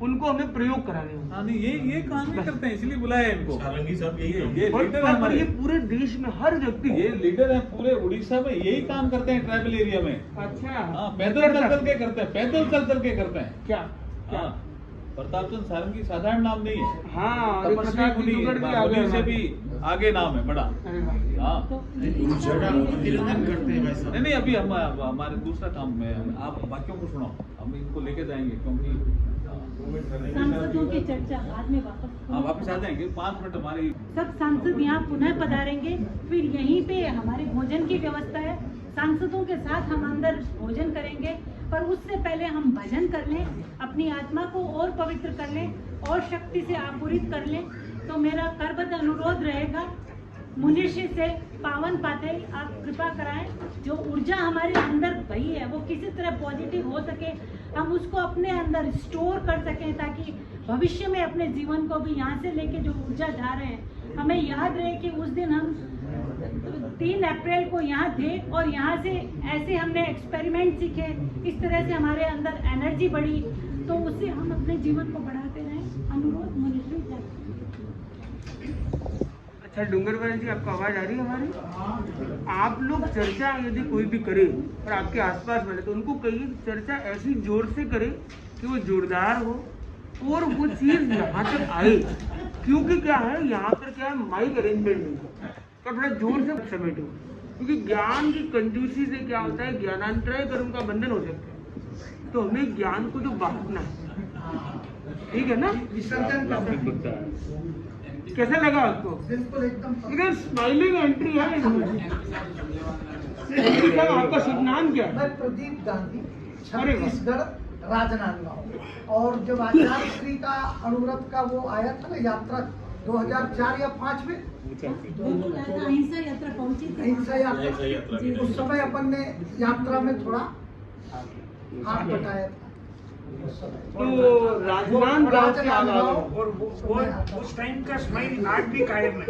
उनको हमें प्रयोग कराने होंगे। हाँ नहीं, ये काम ही करते हैं, इसलिए बुलाया है इनको। सारंगी साहब यही है। ये लीडर है और हमारे, ये पूरे देश में हर व्यक्ति, ये लीडर है पूरे उड़ीसा में, यही काम करते हैं ट्राइबल एरिया में। अच्छा हाँ, पैदल चल के करते हैं, पैदल चल के करते हैं। क्या हाँ, प्रतापचंद सारंगी साधारण नाम नहीं है, हाँ, और तपस्वी मुनि भी आगे मुनि से भी आगे नाम है बड़ा। अरे वाह। हाँ करते हैं भाई साहब। नहीं अभी हम हमारे दूसरा काम में, आप बाकियों को सुनाओ, हम इनको लेके जाएंगे क्योंकि सांसदों की चर्चा बाद में हाँ वापस आ जाएंगे। 5 मिनट हमारी सब सांसद यहाँ पुनः पधारेंगे, फिर यहीं पे हमारे भोजन की व्यवस्था है। सांसदों के साथ हम अंदर भोजन करेंगे, पर उससे पहले हम भजन कर लें, अपनी आत्मा को और पवित्र कर लें और शक्ति से आपूरित कर लें। तो मेरा करबद्ध अनुरोध रहेगा, मनुष्य से पावन पाते आप कृपा कराएं, जो ऊर्जा हमारे अंदर भई है वो किसी तरह पॉजिटिव हो सके, हम उसको अपने अंदर स्टोर कर सकें, ताकि भविष्य में अपने जीवन को भी यहाँ से लेके जो ऊर्जा जा रहे हैं, हमें याद रहे कि उस दिन हम 3 अप्रैल को यहाँ थे और यहाँ से ऐसे हमने एक्सपेरिमेंट सीखे, इस तरह से हमारे अंदर एनर्जी बढ़ी, तो उससे हम अपने जीवन को बढ़ाते रहें। अनुरोध मनुष्य। अच्छा डूंगरवाल जी, आपको आवाज आ रही है हमारी? आप लोग चर्चा यदि कोई भी करे और आपके आसपास वाले, तो उनको कहिए चर्चा ऐसी जोर से करे कि वो जोरदार हो और वो चीज यहाँ तक आए, क्योंकि क्या है यहाँ पर क्या है, माइक अरेंजमेंट नहीं है, तो थोड़ा जोर से समेटो, क्योंकि ज्ञान की कंजूसी से क्या होता है, ज्ञानांतराय कर्म का बंधन हो सकता है। तो हमें ज्ञान को तो बांटना है, ठीक है ना? विसर्जन का कैसा लगा आपको? बिल्कुल एकदम लेकिन स्माइलिंग एंट्री है इसमें। आपका शुभ नाम क्या है? मैं प्रदीप गांधी, अरे वाह। छत्तीसगढ़ राजनांदगांव। और जब आचार्य श्री का अणुव्रत का वो आया था ना यात्रा 2004 या 5 में अहिंसा यात्रा पहुंची थी। अहिंसा यात्रा, उस समय अपन ने यात्रा में थोड़ा हाथ बटाया था। तो राजनांदगांव से आगा और वो उस टाइम का स्माइल आज भी कायम है।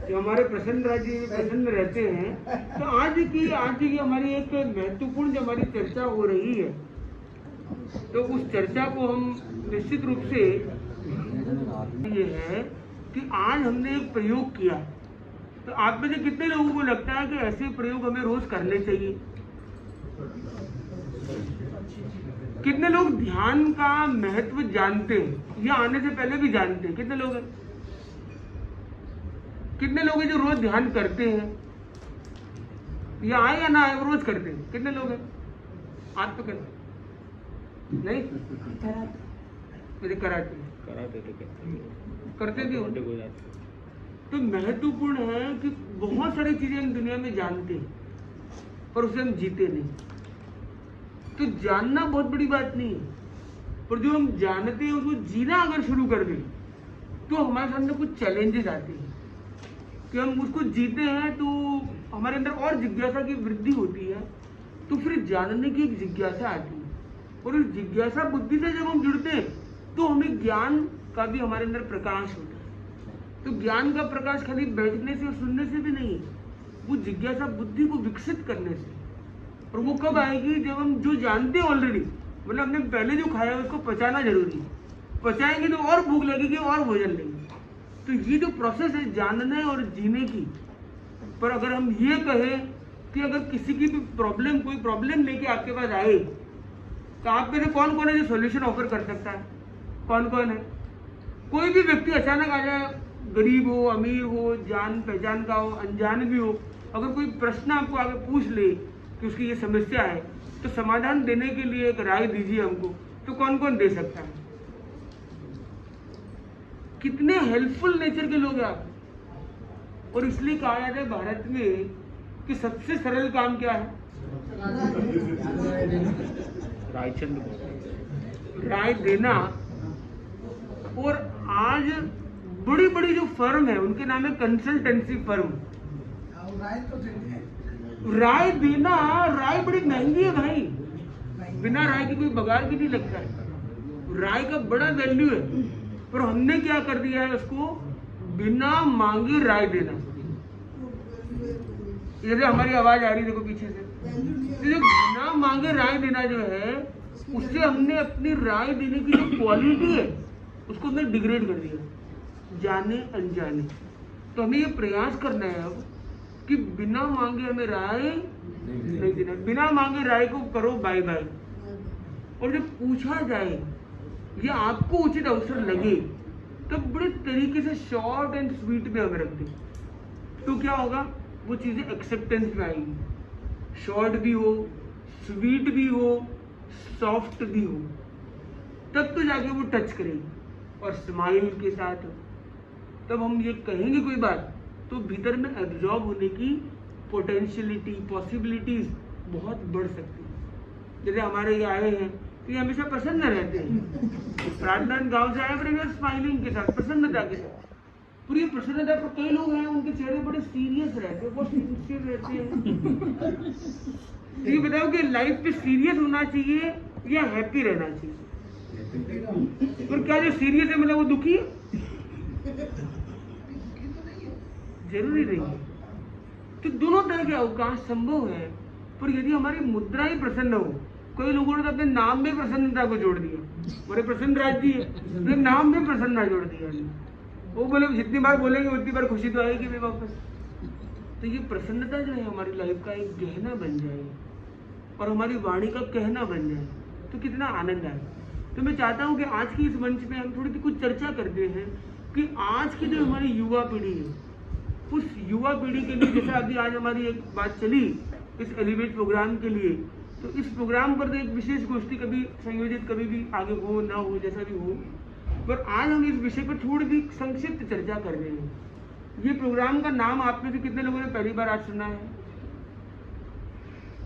जो हमारे प्रसन्न राज्य में प्रसन्न रहते हैं। तो आज की हमारी एक महत्वपूर्ण जो हमारी चर्चा हो रही है, तो उस चर्चा को हम निश्चित रूप से ये है कि आज हमने एक प्रयोग किया। तो आप में से कितने लोगों को लगता है कि ऐसे प्रयोग हमें रोज करने चाहिए? कितने लोग ध्यान का महत्व जानते हैं या आने से पहले भी जानते हैं? कितने लोग हैं? कितने लोग हैं जो रोज ध्यान करते हैं, या आए या ना आए वो रोज करते हैं? कितने लोग हैं? आप तो करते नहीं? मेरे कराटे कराते तो करते भी हो। ऑटोमेटिक हो जाता है। तो महत्वपूर्ण है कि बहुत सारी चीजें हम दुनिया में जानते हैं पर उसे हम जीते नहीं। तो जानना बहुत बड़ी बात नहीं है, पर जो हम जानते हैं उसको जीना अगर शुरू कर दें तो हमारे सामने कुछ चैलेंजेस आते हैं कि हम उसको जीते हैं तो हमारे अंदर और जिज्ञासा की वृद्धि होती है, तो फिर जानने की एक जिज्ञासा आती है और उस जिज्ञासा बुद्धि से जब हम जुड़ते हैं तो हमें ज्ञान का भी हमारे अंदर प्रकाश होता है। तो ज्ञान का प्रकाश खाली बैठने से और सुनने से भी नहीं, वो जिज्ञासा बुद्धि को विकसित करने से। और वो कब आएगी? जब हम जो जानते हैं ऑलरेडी, मतलब हमने पहले जो खाया है उसको पचाना जरूरी है, पचाएंगे तो और भूख लगेगी और भोजन लेंगे। तो ये जो प्रोसेस है जानने और जीने की, पर अगर हम ये कहें कि अगर किसी की भी प्रॉब्लम, कोई प्रॉब्लम लेके आपके पास आए तो आप में से कौन कौन है जो सोल्यूशन ऑफर कर सकता है? कौन कौन है? कोई भी व्यक्ति अचानक आ जाए, गरीब हो, अमीर हो, जान पहचान का हो, अनजान भी हो, अगर कोई प्रश्न आपको आगे पूछ ले कि उसकी ये समस्या है तो समाधान देने के लिए एक राय दीजिए हमको, तो कौन कौन दे सकता है? कितने हेल्पफुल नेचर के लोग हैं आप। और इसलिए कहा जाता है भारत में कि सबसे सरल काम क्या है? राय देना। और आज बड़ी बड़ी जो फर्म है उनके नाम है कंसल्टेंसी फर्म। राय देना, राय बड़ी महंगी है भाई, बिना राय की कोई बगार भी नहीं लगता है। राय का बड़ा वैल्यू है, पर हमने क्या कर दिया है उसको बिना मांगे राय देना। जैसे हमारी आवाज आ रही है देखो पीछे से, तो जो बिना मांगे राय देना जो है उससे हमने अपनी राय देने की जो क्वालिटी है उसको हमने डिग्रेड कर दिया, जाने अनजाने। तो हमें ये प्रयास करना है अब कि बिना मांगे हमें राय नहीं देना, बिना मांगे राय को करो बाय बाय। और जब पूछा जाए या आपको उचित अवसर लगे तो बड़े तरीके से शॉर्ट एंड स्वीट में हमें रख दें, तो क्या होगा? वो चीजें एक्सेप्टेंस में आएंगी। शॉर्ट भी हो, स्वीट भी हो, सॉफ्ट भी हो, तब तो जाके वो टच करेगी और स्माइल के साथ तब हम ये कहेंगे कोई बात तो भीतर में एब्जॉर्ब होने की पोटेंशियलिटी, पॉसिबिलिटीज बहुत बढ़ सकती है। जैसे हमारे ये आए हैं तो ये हमेशा प्रसन्न रहते हैं, प्रार्थना गांव से आए पर स्माइलिंग के साथ, प्रसन्नता के साथ। पर ये प्रसन्नता पर कई लोग हैं उनके चेहरे बड़े सीरियस रहते हैं, बहुत सिंसियर रहते हैं। तो ये बताओ कि लाइफ पे सीरियस होना चाहिए या हैप्पी रहना चाहिए? पर क्या जो सीरियस है मतलब वो दुखी है? जरूरी नहीं है। तो दोनों तरह के अवकाश संभव है, पर यदि हमारी मुद्रा ही प्रसन्न हो। कई लोगों ने तो अपने नाम में प्रसन्नता को जोड़ दिया, बड़े प्रसन्न राज जी है, तो नाम में प्रसन्नता जोड़ दिया। वो बोले जितनी बार बोलेंगे उतनी बार खुशी तो आएगी भी वापस। तो ये प्रसन्नता जो है हमारी लाइफ का एक गहना बन जाए और हमारी वाणी का कहना बन जाए तो कितना आनंद आए। तो मैं चाहता हूँ कि आज की इस मंच में हम थोड़ी सी कुछ चर्चा करते हैं कि आज की जो हमारी युवा पीढ़ी है, उस युवा पीढ़ी के लिए, जैसा अभी आज हमारी एक बात चली इस एलिवेट प्रोग्राम के लिए, तो इस प्रोग्राम पर तो एक विशेष गोष्ठी कभी संयोजित कभी भी आगे हो ना हो जैसा भी हो, पर आज हम इस विषय पर थोड़ी सी संक्षिप्त चर्चा कर रहे हैं। ये प्रोग्राम का नाम आप में से कितने लोगों ने पहली बार आज सुना है?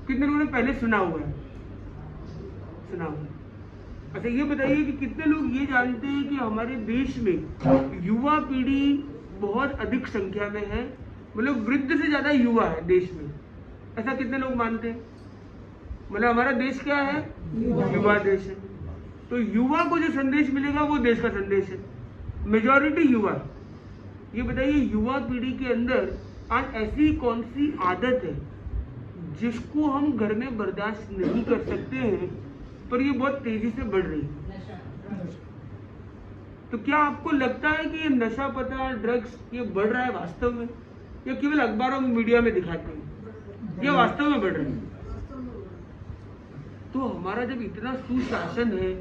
कितने लोगों ने पहले सुना हुआ है? सुना हुआ। अच्छा ये बताइए कि कितने लोग ये जानते हैं कि हमारे देश में युवा पीढ़ी बहुत अधिक संख्या में है, मतलब वृद्ध से ज्यादा युवा है देश में, ऐसा कितने लोग मानते हैं? मतलब हमारा देश क्या है? युवा देश है। तो युवा को जो संदेश मिलेगा वो देश का संदेश है, मेजॉरिटी युवा। ये बताइए युवा पीढ़ी के अंदर आज ऐसी कौन सी आदत है जिसको हम घर में बर्दाश्त नहीं कर सकते हैं पर ये बहुत तेजी से बढ़ रही है? तो क्या आपको लगता है कि ये नशा पता, ड्रग्स ये बढ़ रहा है वास्तव में, या केवल अखबारों में, मीडिया में दिखाते हैं, या वास्तव में बढ़ रहा है? तो हमारा जब इतना सुशासन है,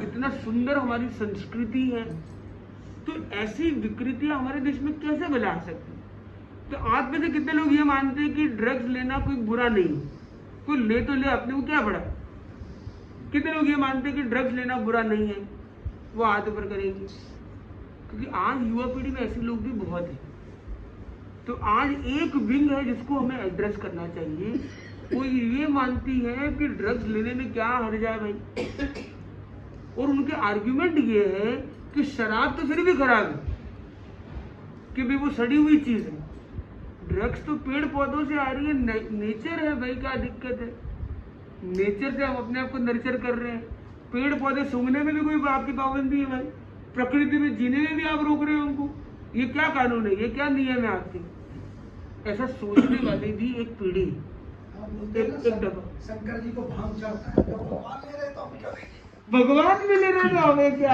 इतना सुंदर हमारी संस्कृति है, तो ऐसी विकृतियां हमारे देश में कैसे बना सकती? तो आप में से कितने लोग ये मानते हैं कि ड्रग्स लेना कोई बुरा नहीं, कोई ले तो ले, अपने को क्या बड़ा? कितने लोग ये मानते हैं कि ड्रग्स लेना बुरा नहीं है? वो हाथ ऊपर करेंगे, क्योंकि आज युवा पीढ़ी में ऐसे लोग भी बहुत हैं। तो आज एक विंग है जिसको हमें एड्रेस करना चाहिए। वो ये मानती है कि ड्रग्स लेने में क्या हर्ज है भाई, और उनके आर्ग्यूमेंट ये है कि शराब तो फिर भी खराब है, कि भाई वो सड़ी हुई चीज है। ड्रग्स तो पेड़ पौधों से आ रही है, नेचर है भाई, क्या दिक्कत है? नेचर से हम अपने आप को नर्चर कर रहे हैं। पेड़ पौधे सूंघने में भी कोई आपकी पाबंदी है भाई, प्रकृति में जीने में भी आप रोक रहे हो उनको। ये क्या कानून है, ये क्या नियम है आपके? ऐसा सोचने वाली भी एक पीढ़ी, एक डब्बा। शंकर जी को भांग चढ़ता है, तो भगवान ले रहे तो हम क्या करें? भगवान मिले रहे तो हमें क्या?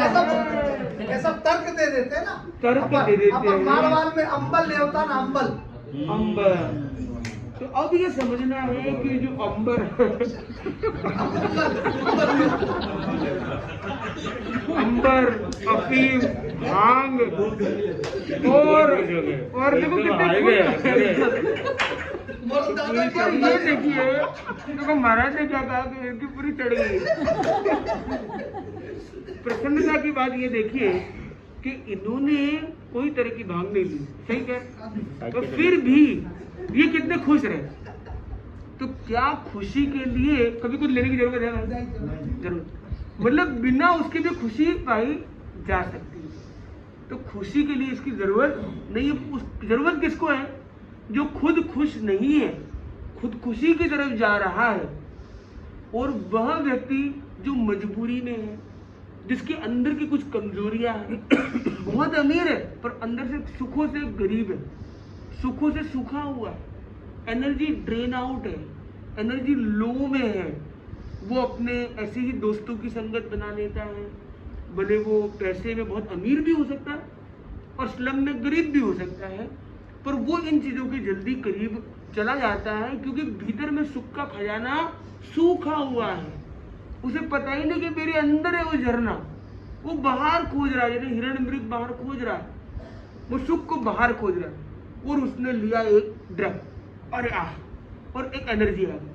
ऐसा तर्क दे देते हैं ना, तर्क दे देते हैं। मारवाड़ में अंबल ले होता ना, अंबल अंबर। तो अब ये समझना है कि जो अंबर अंबर, अफीम, भांग और देखो कितने ये देखिए, देखो महाराज ने क्या कहा कि इनकी पूरी चढ़ गई। प्रसन्नता की बात ये देखिए कि इन्होंने कोई तरह की भांग नहीं ली, सही है, तो फिर भी ये कितने खुश रहे। तो क्या खुशी के लिए कभी कुछ लेने की जरूरत है? जरूरत, मतलब बिना उसके भी खुशी पाई जा सकती है। तो खुशी के लिए इसकी जरूरत नहीं है। उस जरूरत किसको है? जो खुद खुश नहीं है, खुद खुशी की तरफ जा रहा है, और वह व्यक्ति जो मजबूरी में है, जिसके अंदर की कुछ कमजोरियां हैं, बहुत अमीर है पर अंदर से सुखों से गरीब है, सुखों से सूखा हुआ है, एनर्जी ड्रेन आउट है, एनर्जी लो में है, वो अपने ऐसे ही दोस्तों की संगत बना लेता है। भले वो पैसे में बहुत अमीर भी हो सकता है और स्लम में गरीब भी हो सकता है, पर वो इन चीजों के जल्दी करीब चला जाता है, क्योंकि भीतर में सुख का खजाना सूखा हुआ है। उसे पता ही नहीं कि मेरे अंदर है वो झरना, वो बाहर खोज रहा है, जैसे हिरण मृग बाहर खोज रहा है, वो सुख को बाहर खोज रहा है। और उसने लिया एक ड्रग, अरे और एक एनर्जी आ गई।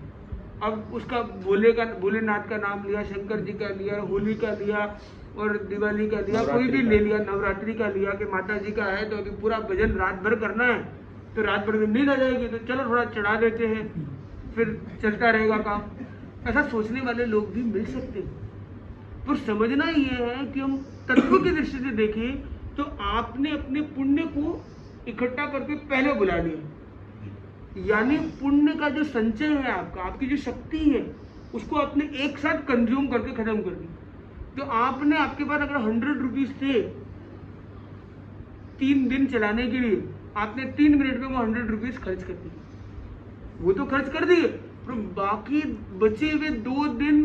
अब उसका भोलेनाथ का नाम लिया, शंकर जी का लिया, होली का लिया और दिवाली का लिया, कोई भी ले लिया, नवरात्रि का लिया कि माता जी का है तो अभी पूरा भजन रात भर करना है, तो रात भर में नींद आ जाएगी तो चलो थोड़ा चढ़ा देते हैं, फिर चलता रहेगा काम। ऐसा सोचने वाले लोग भी मिल सकते हैं। पर समझना यह है कि हम तत्व की दृष्टि से देखें तो आपने अपने पुण्य को इकट्ठा करके पहले बुला लिया, यानी पुण्य का जो संचय है आपका, आपकी जो शक्ति है, उसको आपने एक साथ कंज्यूम करके खत्म कर दी। तो आपने, आपके पास अगर 100 रुपीज थे 3 दिन चलाने के लिए, आपने 3 मिनट में वो 100 रुपीज खर्च कर दिए, वो तो खर्च कर दिए, पर बाकी बचे हुए 2 दिन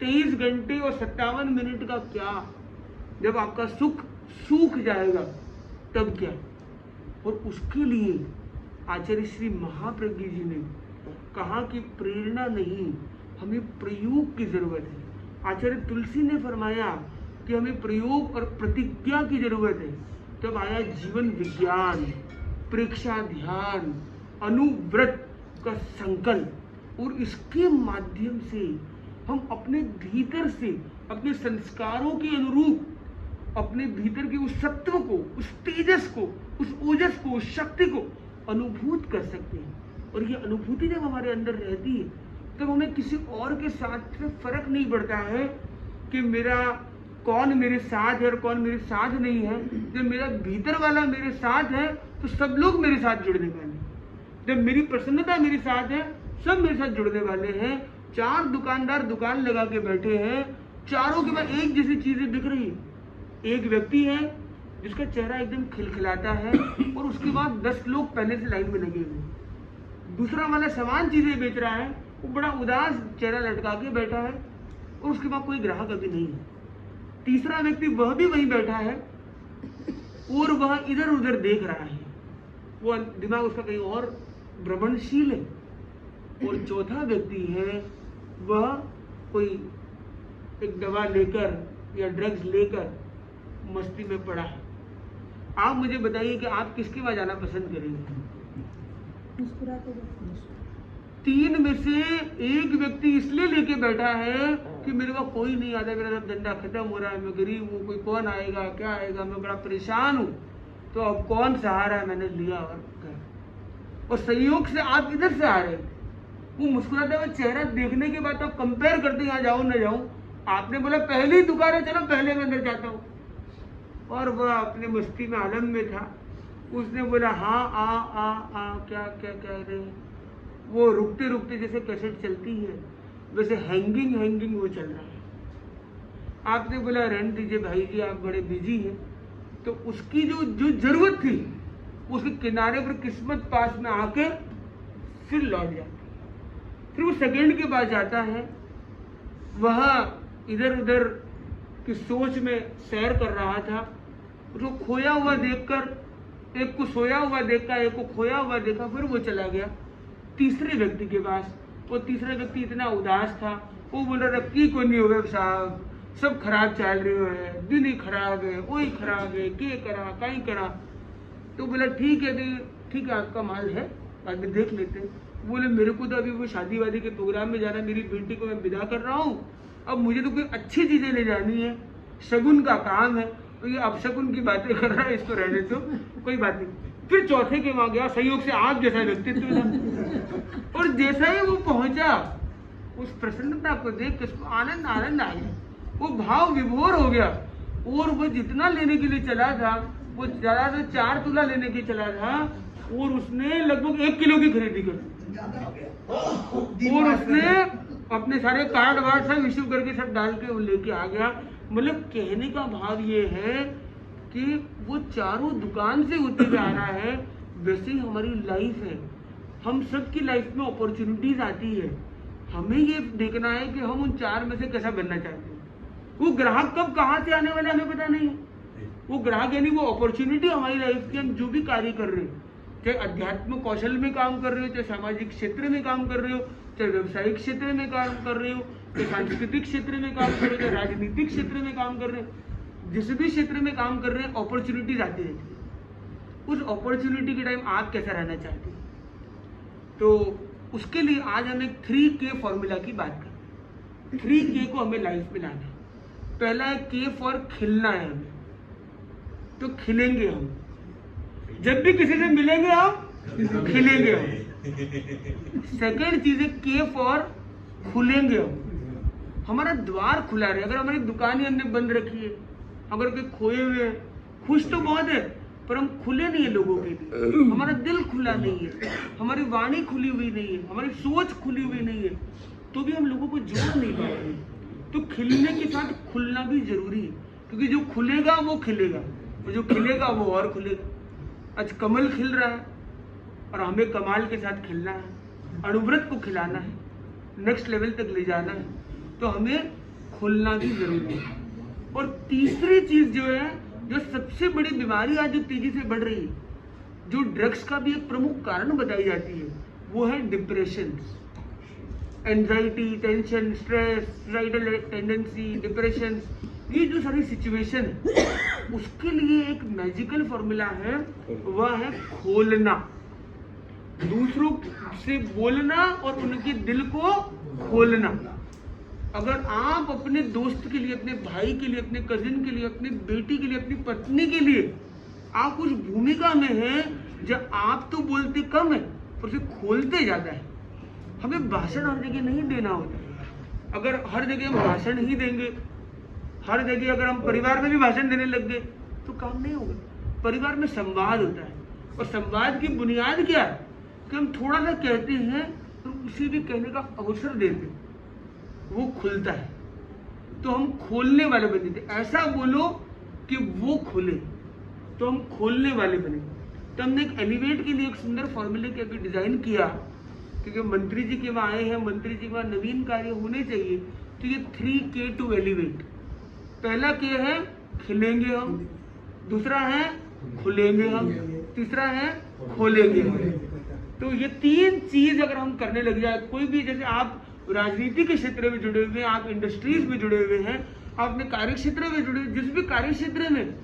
23 घंटे और 57 मिनट का क्या? जब आपका सुख सूख जाएगा तब क्या? और उसके लिए आचार्य श्री महाप्रज्ञ जी ने कहा कि प्रेरणा नहीं, हमें प्रयोग की जरूरत है। आचार्य तुलसी ने फरमाया कि हमें प्रयोग और प्रतिज्ञा की जरूरत है। तब आया जीवन विज्ञान, प्रेक्षा ध्यान, अनुव्रत का संकल्प, और इसके माध्यम से हम अपने भीतर से, अपने संस्कारों के अनुरूप, अपने भीतर के उस सत्व को, उस तेजस को, उस ओजस को, उस शक्ति को अनुभूत कर सकते हैं। और ये अनुभूति जब हमारे अंदर रहती है तब हमें किसी और के साथ से फर्क नहीं पड़ता है कि मेरा कौन मेरे साथ है और कौन मेरे साथ नहीं है। जब मेरा भीतर वाला मेरे साथ है तो सब लोग मेरे साथ जुड़ने वाले हैं। जब मेरी प्रसन्नता मेरे साथ है, सब मेरे साथ जुड़ने वाले हैं। 4 दुकानदार दुकान लगा के बैठे हैं, चारों के पास एक जैसी चीजें बिक रही है। एक व्यक्ति है जिसका चेहरा एकदम खिलखिलाता है और उसके बाद 10 लोग पहले से लाइन में लगे हुए। दूसरा वाला समान चीजें बेच रहा है, वो बड़ा उदास चेहरा लटका के बैठा है और उसके बाद कोई ग्राहक अभी नहीं है। तीसरा व्यक्ति वह भी वहीं बैठा है और वह इधर उधर देख रहा है, वो दिमाग उसका कहीं और भ्रमणशील है। और चौथा व्यक्ति है, वह कोई एक दवा लेकर या ड्रग्स लेकर मस्ती में पड़ा है। आप मुझे बताइए कि आप किसके पास जाना पसंद करेंगे? 3 में से एक व्यक्ति इसलिए लेके बैठा है कि मेरे पास कोई नहीं आता, मेरा सब धंधा खत्म हो रहा है, मैं गरीब हूँ, कोई कौन आएगा क्या आएगा, मैं बड़ा परेशान हूँ, तो अब कौन सहारा है, मैंने लिया और गया। और संयोग से आप इधर से आ रहे हैं, वो मुस्कुराता हुआ चेहरा देखने के बाद आप कंपेयर करते यहाँ जाऊँ ना जाऊँ, आपने बोला पहली दुकान है, चलो पहले मैं अंदर जाता हूँ, और वह अपने मस्ती में आलम में था। उसने बोला हाँ आ क्या क्या कह रहे हैं, वो रुकते रुकते जैसे कैसेट चलती है वैसे हैंगिंग वो चल रहा है। आपने बोला रहने दीजिए भाई जी, आप बड़े बिजी हैं। तो उसकी जो जरूरत थी उसके किनारे पर किस्मत पास में आके फिर लौट जाती, फिर वो सेकंड के पास जाता है, वह इधर उधर की सोच में सैर कर रहा था, उसको खोया हुआ देखकर, एक को सोया हुआ देखा, एक को खोया हुआ देखा, फिर वो चला गया तीसरे व्यक्ति के पास। वो तीसरा व्यक्ति इतना उदास था, वो बोल रहा की को नहीं होगा साहब, सब खराब चल रहे है, दिन ही खराब है, वही खराब है, के करा कहीं करा। तो बोला ठीक है आपका माल है, बाद में देख लेते हैं। बोले मेरे को तो अभी वो शादी वादी के प्रोग्राम में जाना, मेरी बेटी को मैं विदा कर रहा हूँ, अब मुझे तो कोई अच्छी चीजें ले जानी है, शगुन का काम है। तो ये अपशगुन की बातें कर रहा है, इसको रहने दो, कोई बात नहीं। फिर चौथे के वहां गया, संयोग से आप जैसा व्यक्तित्व था, और जैसा ही वो पहुंचा, उस प्रसन्नता को देख के उसको आनंद आ गया, वो भाव विभोर हो गया। और वो जितना लेने के लिए चला था, वो ज्यादा से 4 तुला लेने के चला था, और उसने लगभग 1 किलो की खरीदी कर, और उसने अपने सारे कार्ड वार्ड सब इश्यू करके सब डाल के वो लेके आ गया। मतलब कहने का भाव ये है कि वो चारों दुकान से होते जा रहा है। वैसे ही हमारी लाइफ है, हम सब की लाइफ में अपॉर्चुनिटीज आती है, हमें ये देखना है कि हम उन 4 में से कैसा बनना चाहते हैं। वो ग्राहक कब कहाँ से आने वाला हमें पता नहीं है, वो ग्राहक यानी वो अपॉर्चुनिटी हमारी लाइफ की, हम जो भी कार्य कर रहे हैं, चाहे अध्यात्म कौशल में काम कर रहे हो, चाहे सामाजिक क्षेत्र में काम कर रहे हो, चाहे व्यवसायिक क्षेत्र में काम कर रहे हो, चाहे सांस्कृतिक क्षेत्र में काम कर रहे हो, चाहे राजनीतिक क्षेत्र में काम कर रहे हो, जिस भी क्षेत्र में काम कर रहे हैं अपॉर्चुनिटीज आती रहती है। उस अपॉर्चुनिटी के टाइम आप कैसा रहना चाहते हैं? तो उसके लिए आज हम एक 3K फॉर्मूला की बात करें। 3K को हमें लाइफ में लाना है। पहला है K फॉर खिलना है हमें, तो खिलेंगे हम, जब भी किसी से मिलेंगे हम खिलेंगे हम। सेकेंड चीज है K फॉर खुलेंगे हम, हमारा द्वार खुला रहे। अगर हमारी दुकान ही हमने बंद रखी है, अगर कोई खोए हुए हैं, खुश तो बहुत है पर हम खुले नहीं है लोगों के लिए, हमारा दिल खुला नहीं है, हमारी वाणी खुली हुई नहीं है, हमारी सोच खुली हुई नहीं है, तो भी हम लोगों को जोड़ नहीं पा रहे। तो खिलने के साथ खुलना भी जरूरी है, क्योंकि जो खुलेगा वो खिलेगा, और जो खिलेगा वो और खुलेगा। आज कमल खिल रहा है और हमें कमाल के साथ खिलना है, अणुव्रत को खिलाना है, नेक्स्ट लेवल तक ले जाना है, तो हमें खुलना भी जरूरी है। और तीसरी चीज जो है, जो सबसे बड़ी बीमारी आज जो तेजी से बढ़ रही है, जो ड्रग्स का भी एक प्रमुख कारण बताई जाती है, वो है depression, anxiety, tension, stress, suicidal tendency, depression, ये जो सारी सिचुएशन है, उसके लिए एक मैजिकल फॉर्मूला है, वह है खोलना, दूसरों से बोलना और उनके दिल को खोलना। अगर आप अपने दोस्त के लिए, अपने भाई के लिए, अपने कजिन के लिए, अपनी बेटी के लिए, अपनी पत्नी के लिए आप उस भूमिका में हैं जब आप तो बोलते कम है पर उसे खोलते ज्यादा है। हमें भाषण हर जगह नहीं देना होता। अगर हर जगह हम भाषण ही देंगे, हर जगह अगर हम परिवार में भी भाषण देने लग गए तो काम नहीं होगा। परिवार में संवाद होता है, और संवाद की बुनियाद क्या है कि हम थोड़ा सा कहते हैं तो उसे भी कहने का अवसर देते हैं, वो खुलता है, तो हम खोलने वाले बने थे। ऐसा बोलो कि वो खुले, तो हम खोलने वाले बने। तो हमने एक एलिवेट के लिए एक सुंदर फॉर्मूले के अभी डिजाइन किया, क्योंकि मंत्री जी के वहाँ आए हैं, मंत्री जी के वहाँ नवीन कार्य होने चाहिए, तो ये 3K टू एलिवेट। पहला K है खिलेंगे हम, दूसरा है खुलेंगे हम, तीसरा है खोलेंगे हम। तो ये 3 चीज अगर हम करने लग जाए, कोई भी, जैसे आप राजनीति के क्षेत्र में जुड़े हुए हैं, आप इंडस्ट्रीज में जुड़े हुए हैं, आप अपने कार्य क्षेत्र में जुड़े, जिस भी कार्य क्षेत्र में,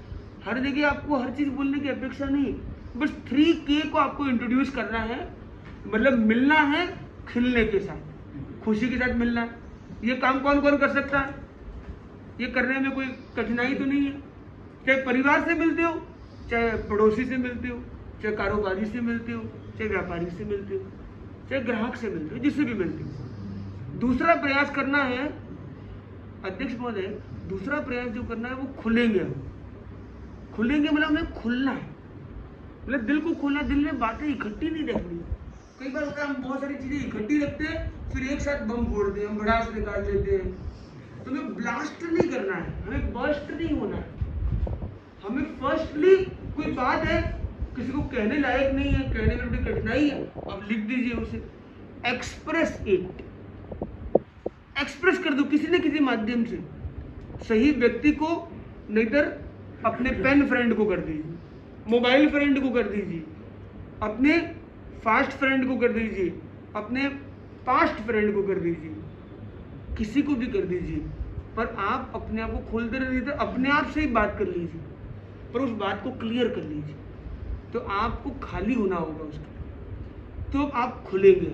हर जगह आपको हर चीज बोलने की अपेक्षा नहीं, बस 3K को आपको इंट्रोड्यूस करना है। मतलब मिलना है, खिलने के साथ, खुशी के साथ मिलना। ये काम कौन कौन कर सकता है? ये करने में कोई कठिनाई तो नहीं है। चाहे परिवार से मिलते हो, चाहे पड़ोसी से मिलते हो, चाहे कारोबारी से मिलते हो, चाहे व्यापारी से मिलते हो, चाहे ग्राहक से मिलते हो, जिससे भी मिलते हो। दूसरा प्रयास करना है अध्यक्ष महोदय, दूसरा प्रयास जो करना है वो खुलेंगे। खुलेंगे मतलब हमें खुलना है, मतलब दिल को खोलना। दिल में बातें इकट्ठी नहीं रखनी। कई बार होता है हम बहुत सारी चीजें इकट्ठी रखते हैं, फिर एक साथ बम फोड़ते हैं, हम भड़ास निकाल देते हैं। तो हमें ब्लास्ट नहीं करना है, हमें बर्स्ट नहीं होना है। हमें फर्स्टली कोई बात है, किसी को कहने लायक नहीं है, कहने में थोड़ी कठिनाई है, अब लिख दीजिए उसे, एक्सप्रेस इट, एक्सप्रेस कर दो किसी न किसी माध्यम से। सही व्यक्ति को, नहीं तो अपने पेन फ्रेंड को कर दीजिए, मोबाइल फ्रेंड को कर दीजिए, अपने फास्ट फ्रेंड को कर दीजिए, अपने पास्ट फ्रेंड को कर दीजिए, किसी को भी कर दीजिए। पर आप अपने आप को खोलते रहिए, तो अपने आप से ही बात कर लीजिए, पर उस बात को क्लियर कर लीजिए। तो आपको खाली होना होगा उसके, तो आप खुलेंगे।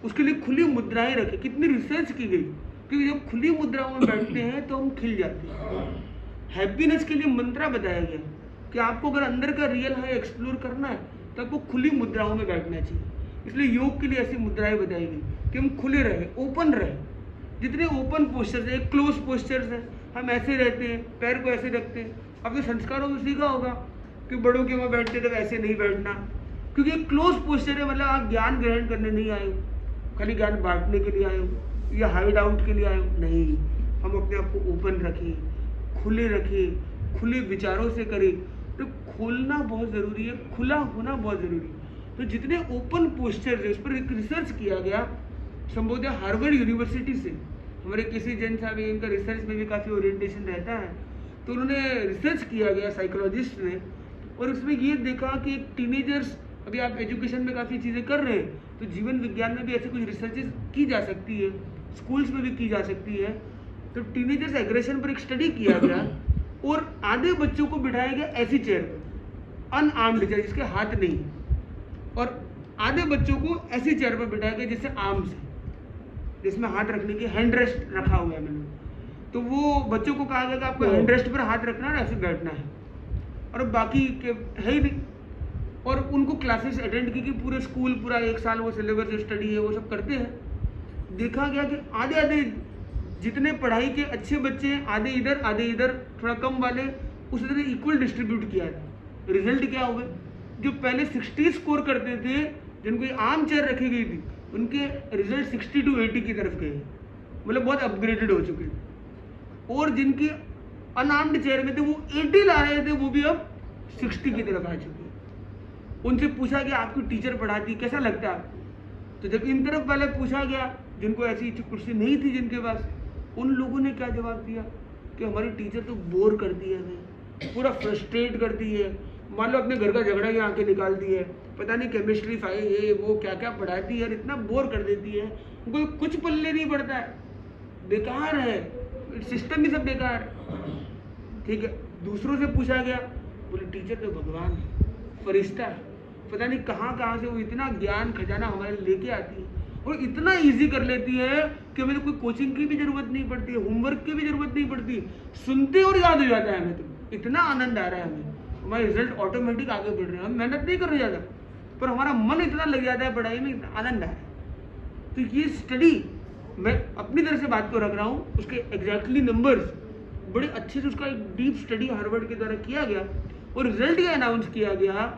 उसके लिए खुली मुद्राएं रखें। कितनी रिसर्च की गई, क्योंकि जब खुली मुद्राओं में बैठते हैं तो हम खिल जाते हैं। हैप्पीनेस के लिए मंत्र बताया गया कि आपको अगर अंदर का रियल है एक्सप्लोर करना है तो आपको खुली मुद्राओं में बैठना चाहिए। इसलिए योग के लिए ऐसी मुद्राएं बताई गई कि हम खुले रहे, ओपन रहे। जितने ओपन पोस्चर्स है, क्लोज पोस्चर्स है, हम ऐसे रहते हैं, पैर को ऐसे रखते हैं। अपने संस्कारों में सीखा होगा कि बड़ों के वहाँ बैठते तो ऐसे नहीं बैठना, क्योंकि क्लोज पोस्चर है। मतलब आप ज्ञान ग्रहण करने नहीं आए हो, खाली ज्ञान बांटने के लिए आए हो या हाइड आउट के लिए आए हो, नहीं। हम अपने आप को ओपन रखें, खुले रखें, खुले विचारों से करें। तो खोलना बहुत ज़रूरी है, खुला होना बहुत ज़रूरी है। तो जितने ओपन पोस्चर है उस पर एक रिसर्च किया गया, संभवतः हार्वर्ड यूनिवर्सिटी से। हमारे किसी जैन साहब, इनका रिसर्च में भी काफ़ी ओरिएंटेशन रहता है, तो उन्होंने रिसर्च किया गया साइकोलॉजिस्ट ने, और उसमें ये देखा कि टीनेजर्स, अभी आप एजुकेशन में काफ़ी चीज़ें कर रहे हैं, तो जीवन विज्ञान में भी ऐसी कुछ रिसर्चेस की जा सकती है, स्कूल्स में भी की जा सकती है। तो टीनेजर्स एग्रेशन पर एक स्टडी किया गया और आधे बच्चों को बिठाया गया ऐसी चेयर पर, अनआर्म्ड चेयर जिसके हाथ नहीं, और आधे बच्चों को ऐसी चेयर पर बिठाया गया जिससे आर्म्स है, जिसमें हाथ रखने की हैंड रेस्ट रखा हुआ है मैंने। तो वो बच्चों को कहा गया कि आपको हैंड रेस्ट पर हाथ रखना है, ऐसे बैठना है, और बाकी के है ही नहीं। और उनको क्लासेस अटेंड की कि पूरे स्कूल पूरा एक साल वो सिलेबस जो स्टडी है वो सब करते हैं। देखा गया कि आधे आधे जितने पढ़ाई के अच्छे बच्चे हैं, आधे इधर थोड़ा कम वाले, उस तरह इक्वल डिस्ट्रीब्यूट किया था। रिजल्ट क्या हुए? जो पहले 60 स्कोर करते थे, जिनको आर्म चेयर रखी गई थी, उनके रिजल्ट 60 to 80 की तरफ गए, मतलब बहुत अपग्रेडेड हो चुके थे। और जिनकी अनआर्म्ड चेयर में थे वो 80 ला रहे थे, वो भी अब 60 की तरफ आ चुके हैं। उनसे पूछा गया आपकी टीचर पढ़ाती कैसा लगता है? तो जब इन तरफ वाले पूछा गया जिनको ऐसी कुर्सी नहीं थी जिनके पास, उन लोगों ने क्या जवाब दिया कि हमारी टीचर तो बोर करती है, हमें पूरा फ्रस्ट्रेट करती है। मान लो अपने घर का झगड़ा यहाँ आके निकालती है, पता नहीं केमिस्ट्री फाइल ये वो क्या क्या पढ़ाती है, इतना बोर कर देती है, उनको कुछ पल्ले नहीं पड़ता है, बेकार है, सिस्टम भी सब बेकार है। ठीक है, दूसरों से पूछा गया, बोले टीचर तो भगवान है, फरिश्ता है, पता नहीं कहाँ से वो इतना ज्ञान खजाना हमारे लेके आती है और इतना इजी कर लेती है कि हमें तो कोई कोचिंग की भी जरूरत नहीं पड़ती है, होमवर्क की भी जरूरत नहीं पड़ती, सुनते और याद हो जाता है हमें। तो इतना आनंद आ रहा है हमें, हमारे रिजल्ट ऑटोमेटिक आगे बढ़ रहे हैं, हम मेहनत नहीं कर रहे ज़्यादा, पर हमारा मन इतना लग जाता है पढ़ाई में, इतना आनंद आ रहा है। तो ये स्टडी मैं अपनी तरह से बात को रख रहा हूँ, उसके एग्जैक्टली नंबर्स बड़े अच्छे से, उसका एक डीप स्टडी हार्वर्ड के द्वारा किया गया और रिजल्ट क्या अनाउंस किया गया,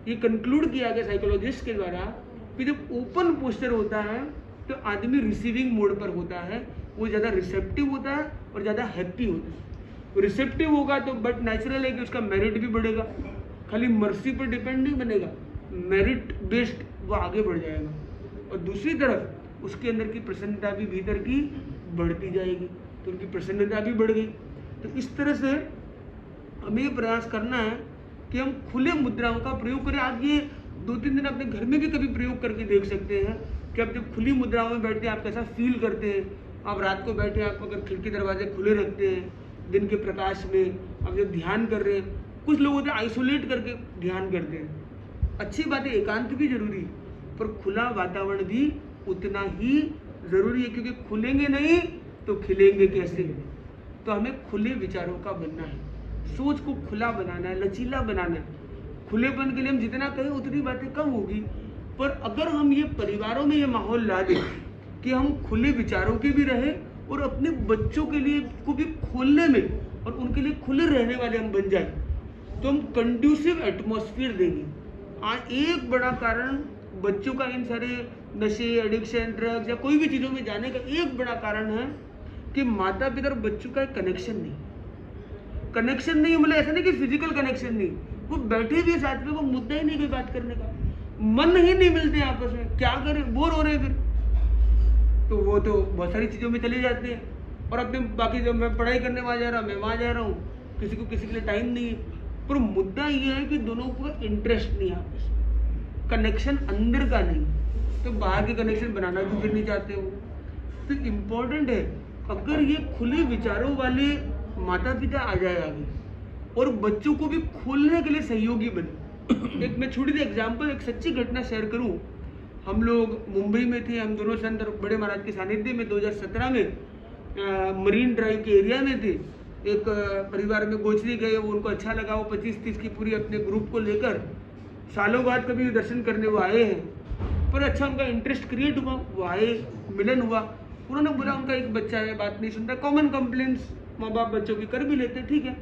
ये कंक्लूड किया गया साइकोलॉजिस्ट के द्वारा कि जब ओपन पोस्चर होता है तो आदमी रिसीविंग मोड पर होता है, वो ज़्यादा रिसेप्टिव होता है और ज़्यादा हैप्पी होता है। रिसेप्टिव होगा तो बट नेचुरल है कि उसका मेरिट भी बढ़ेगा, खाली मर्सी पर डिपेंड नहीं बनेगा, मेरिट बेस्ड वो आगे बढ़ जाएगा। और दूसरी तरफ उसके अंदर की प्रसन्नता भी भीतर की बढ़ती जाएगी, तो उनकी प्रसन्नता भी बढ़ गई। तो इस तरह से हमें ये प्रयास करना है कि हम खुले मुद्राओं का प्रयोग करें। आप ये 2-3 दिन अपने घर में भी कभी प्रयोग करके देख सकते हैं कि आप जब खुली मुद्राओं में बैठते हैं आप कैसा फील करते हैं। आप रात को बैठे, आप अगर खिड़की दरवाजे खुले रखते हैं दिन के प्रकाश में, आप जब ध्यान कर रहे हैं, कुछ लोग होते हैं आइसोलेट करके ध्यान करते हैं, अच्छी बात है, एकांत भी जरूरी है, पर खुला वातावरण भी उतना ही जरूरी है, क्योंकि खुलेंगे नहीं तो खिलेंगे कैसे। तो हमें खुले विचारों का बनना है, सोच को खुला बनाना है, लचीला बनाना है। खुलेपन के लिए हम जितना कहें उतनी बातें कम होगी, पर अगर हम ये परिवारों में ये माहौल ला दें कि हम खुले विचारों के भी रहे और अपने बच्चों के लिए को भी खोलने में और उनके लिए खुले रहने वाले हम बन जाए, तो हम कंड्यूसिव एटमॉस्फेयर देंगे। आज एक बड़ा कारण बच्चों का इन सारे नशे, एडिक्शन, ड्रग्स या कोई भी चीज़ों में जाने का एक बड़ा कारण है कि माता पिता और बच्चों का एक कनेक्शन नहीं है। मतलब ऐसा नहीं कि फिजिकल कनेक्शन नहीं, वो बैठे भी साथ में, वो मुद्दा ही नहीं कोई बात करने का, मन ही नहीं मिलते आपस में, क्या करें, बोर हो रहे हैं फिर। तो वो तो बहुत सारी चीज़ों में चले जाते हैं और अपने बाकी जब मैं पढ़ाई करने वहाँ जा रहा हूँ, मैं वहाँ जा रहा हूँ, किसी को किसी के लिए टाइम नहीं है। पर मुद्दा ये है कि दोनों को इंटरेस्ट नहीं है आपस में, कनेक्शन अंदर का नहीं, तो बाहर के कनेक्शन बनाना भी फिर नहीं चाहते वो। तो इम्पोर्टेंट है अगर ये खुले विचारों वाले माता पिता आ जाए आगे और बच्चों को भी खोलने के लिए सहयोगी बने। एक मैं छोटी सी एग्जाम्पल, एक सच्ची घटना शेयर करूं। हम लोग मुंबई में थे, हम दोनों संत बड़े महाराज के सानिध्य में 2017 में मरीन ड्राइव के एरिया में थे। एक परिवार में गोचरी गए, वो उनको अच्छा लगा, वो 25-30 की पूरी अपने ग्रुप को लेकर सालों बाद कभी दर्शन करने वो आए हैं। पर अच्छा उनका इंटरेस्ट क्रिएट हुआ, वो आए, मिलन हुआ। उन्होंने बोला उनका एक बच्चा है, बात नहीं सुनता, कॉमन कंप्लेंट्स माँ बाप बच्चों की कर भी लेते, ठीक है,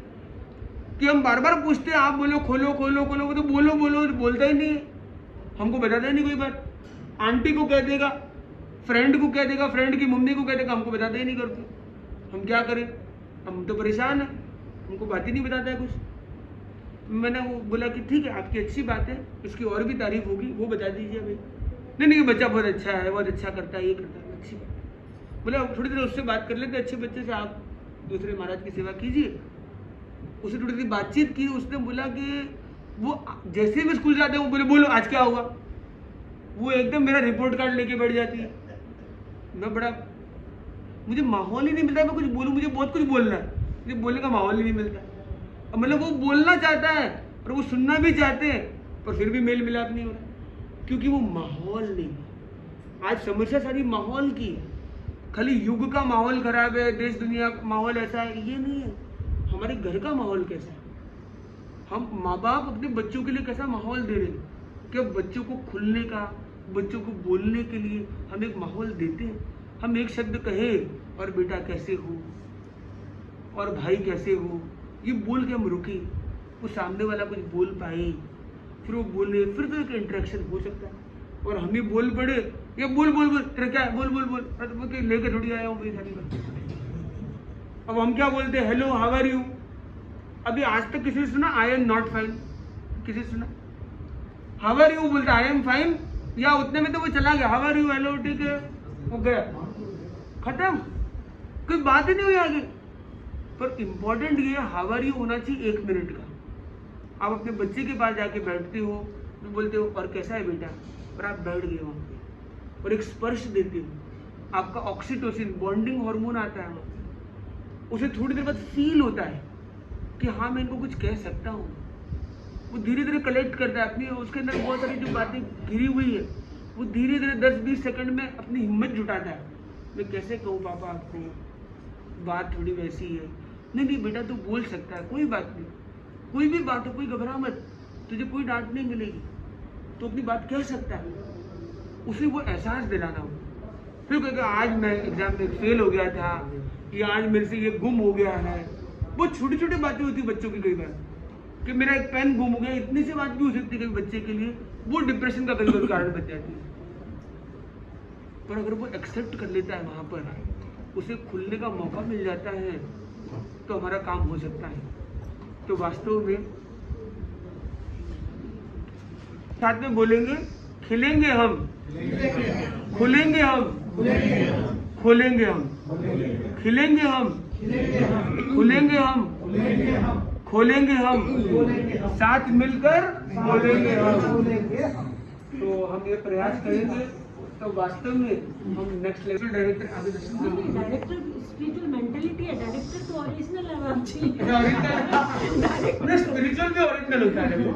कि हम बार बार पूछते हैं आप बोलो, खोलो खोलो खोलो, वो तो बोलो बोलो बोलता ही नहीं है, हमको बताता ही नहीं कोई बात। आंटी को कह देगा, फ्रेंड को कह देगा, फ्रेंड की मम्मी को कह देगा, हमको बताते ही नहीं करते। हम क्या करें, हम तो परेशान हैं, हमको बात ही नहीं बताता है कुछ। मैंने वो बोला कि ठीक है, आपकी अच्छी बात है, इसकी और भी तारीफ होगी, वो बता दीजिए भाई। नहीं बच्चा बहुत अच्छा है, बहुत अच्छा करता है, ये करता है, अच्छी बात। बोला थोड़ी देर उससे बात कर लेते, अच्छे बच्चे से आप दूसरे महाराज की सेवा कीजिए। उससे थोड़ी सी बातचीत की, उसने बोला कि वो जैसे भी स्कूल जाते हैं वो बोले बोलो आज क्या हुआ, वो एकदम मेरा रिपोर्ट कार्ड लेके बैठ जाती है। मैं बड़ा, मुझे माहौल ही नहीं मिलता, मैं कुछ बोलूँ, मुझे बहुत कुछ बोलना है, मुझे बोलने का माहौल ही नहीं मिलता। अब मतलब वो बोलना चाहता है और वो सुनना भी चाहते हैं, पर फिर भी मेल मिलाप नहीं हो रहा, क्योंकि वो माहौल नहीं। आज समस्या सारी माहौल की, खाली युग का माहौल खराब है, देश दुनिया का माहौल ऐसा है, ये नहीं है। हमारे घर का माहौल कैसा है, हम माँ बाप अपने बच्चों के लिए कैसा माहौल दे रहे हैं, क्या बच्चों को खुलने का, बच्चों को बोलने के लिए हम एक माहौल देते हैं। हम एक शब्द कहे और बेटा कैसे हो और भाई कैसे हो, ये बोल के हम रुके, वो सामने वाला कुछ बोल पाए, फिर वो बोले, फिर तो एक इंटरेक्शन हो सकता है। और हम ही बोल पड़े, ये बोल बोल बोल तेरा क्या है, बोल बोल बोल, अरे लेकर थोड़ी आया हूँ भाई सारी बात। अब हम क्या बोलते हैं, हेलो हाउ आर यू। अभी आज तक किसी ने सुना आई एम नॉट फाइन, किसी सुना? हाउ आर यू बोलता आई एम फाइन, या उतने में तो वो चला गया, हाउ आर यू, हेलो ठीक है, वो गया, खत्म, कोई बात ही नहीं हुई आगे। पर इंपॉर्टेंट ये हाउ आर यू होना चाहिए 1 मिनट का। आप अपने बच्चे के पास जाके बैठते हो तो बोलते हो और कैसा है बेटा, और आप बैठ गए वहाँ पे और एक स्पर्श देते हो, आपका ऑक्सीटोसिन बॉन्डिंग हार्मोन आता है, उसे थोड़ी देर बाद फील होता है कि हाँ मैं इनको कुछ कह सकता हूँ। वो धीरे धीरे कलेक्ट करता है अपनी, उसके अंदर बहुत सारी जो बातें घिरी हुई है, वो धीरे धीरे 10-20 सेकंड में अपनी हिम्मत जुटाता है। मैं कैसे कहूँ पापा आपको, बात थोड़ी वैसी है, नहीं बेटा तू बोल सकता है, कोई बात नहीं, कोई भी बात हो, कोई घबरा मत, तुझे कोई डांट नहीं मिलेगी, तो अपनी बात कह सकता है। उसे वो एहसास दिलाना हो। फिर कहेगा आज मैं एग्जाम में फेल हो गया था, या आज मेरे से ये गुम हो गया है। बहुत छोटी छोटी बातें होती है बच्चों की, कई बार कि मेरा एक पेन गुम हो गया, इतनी सी बात भी हो सकती है कभी बच्चे के लिए, वो डिप्रेशन का कई बार कारण बन जाती है। पर अगर वो एक्सेप्ट कर लेता है, वहां पर उसे खुलने का मौका मिल जाता है, तो हमारा काम हो सकता है। तो वास्तव में साथ में बोलेंगे, खिलेंगे हम, खुलेंगे हम, खोलेंगे हम, खिलेंगे हम, खुलेंगे हम, खोलेंगे हम, साथ मिलकर बोलेंगे हम। तो हम ये प्रयास करेंगे, तो वास्तव में हम नेक्स्ट लेवल डायरेक्टर आगे डायरेक्टर स्पिरिचुअल मेंटालिटी है, डायरेक्टर तो ओरिजिनल है आपकी, स्पिरिचुअल भी ओरिजिनल होता है वो।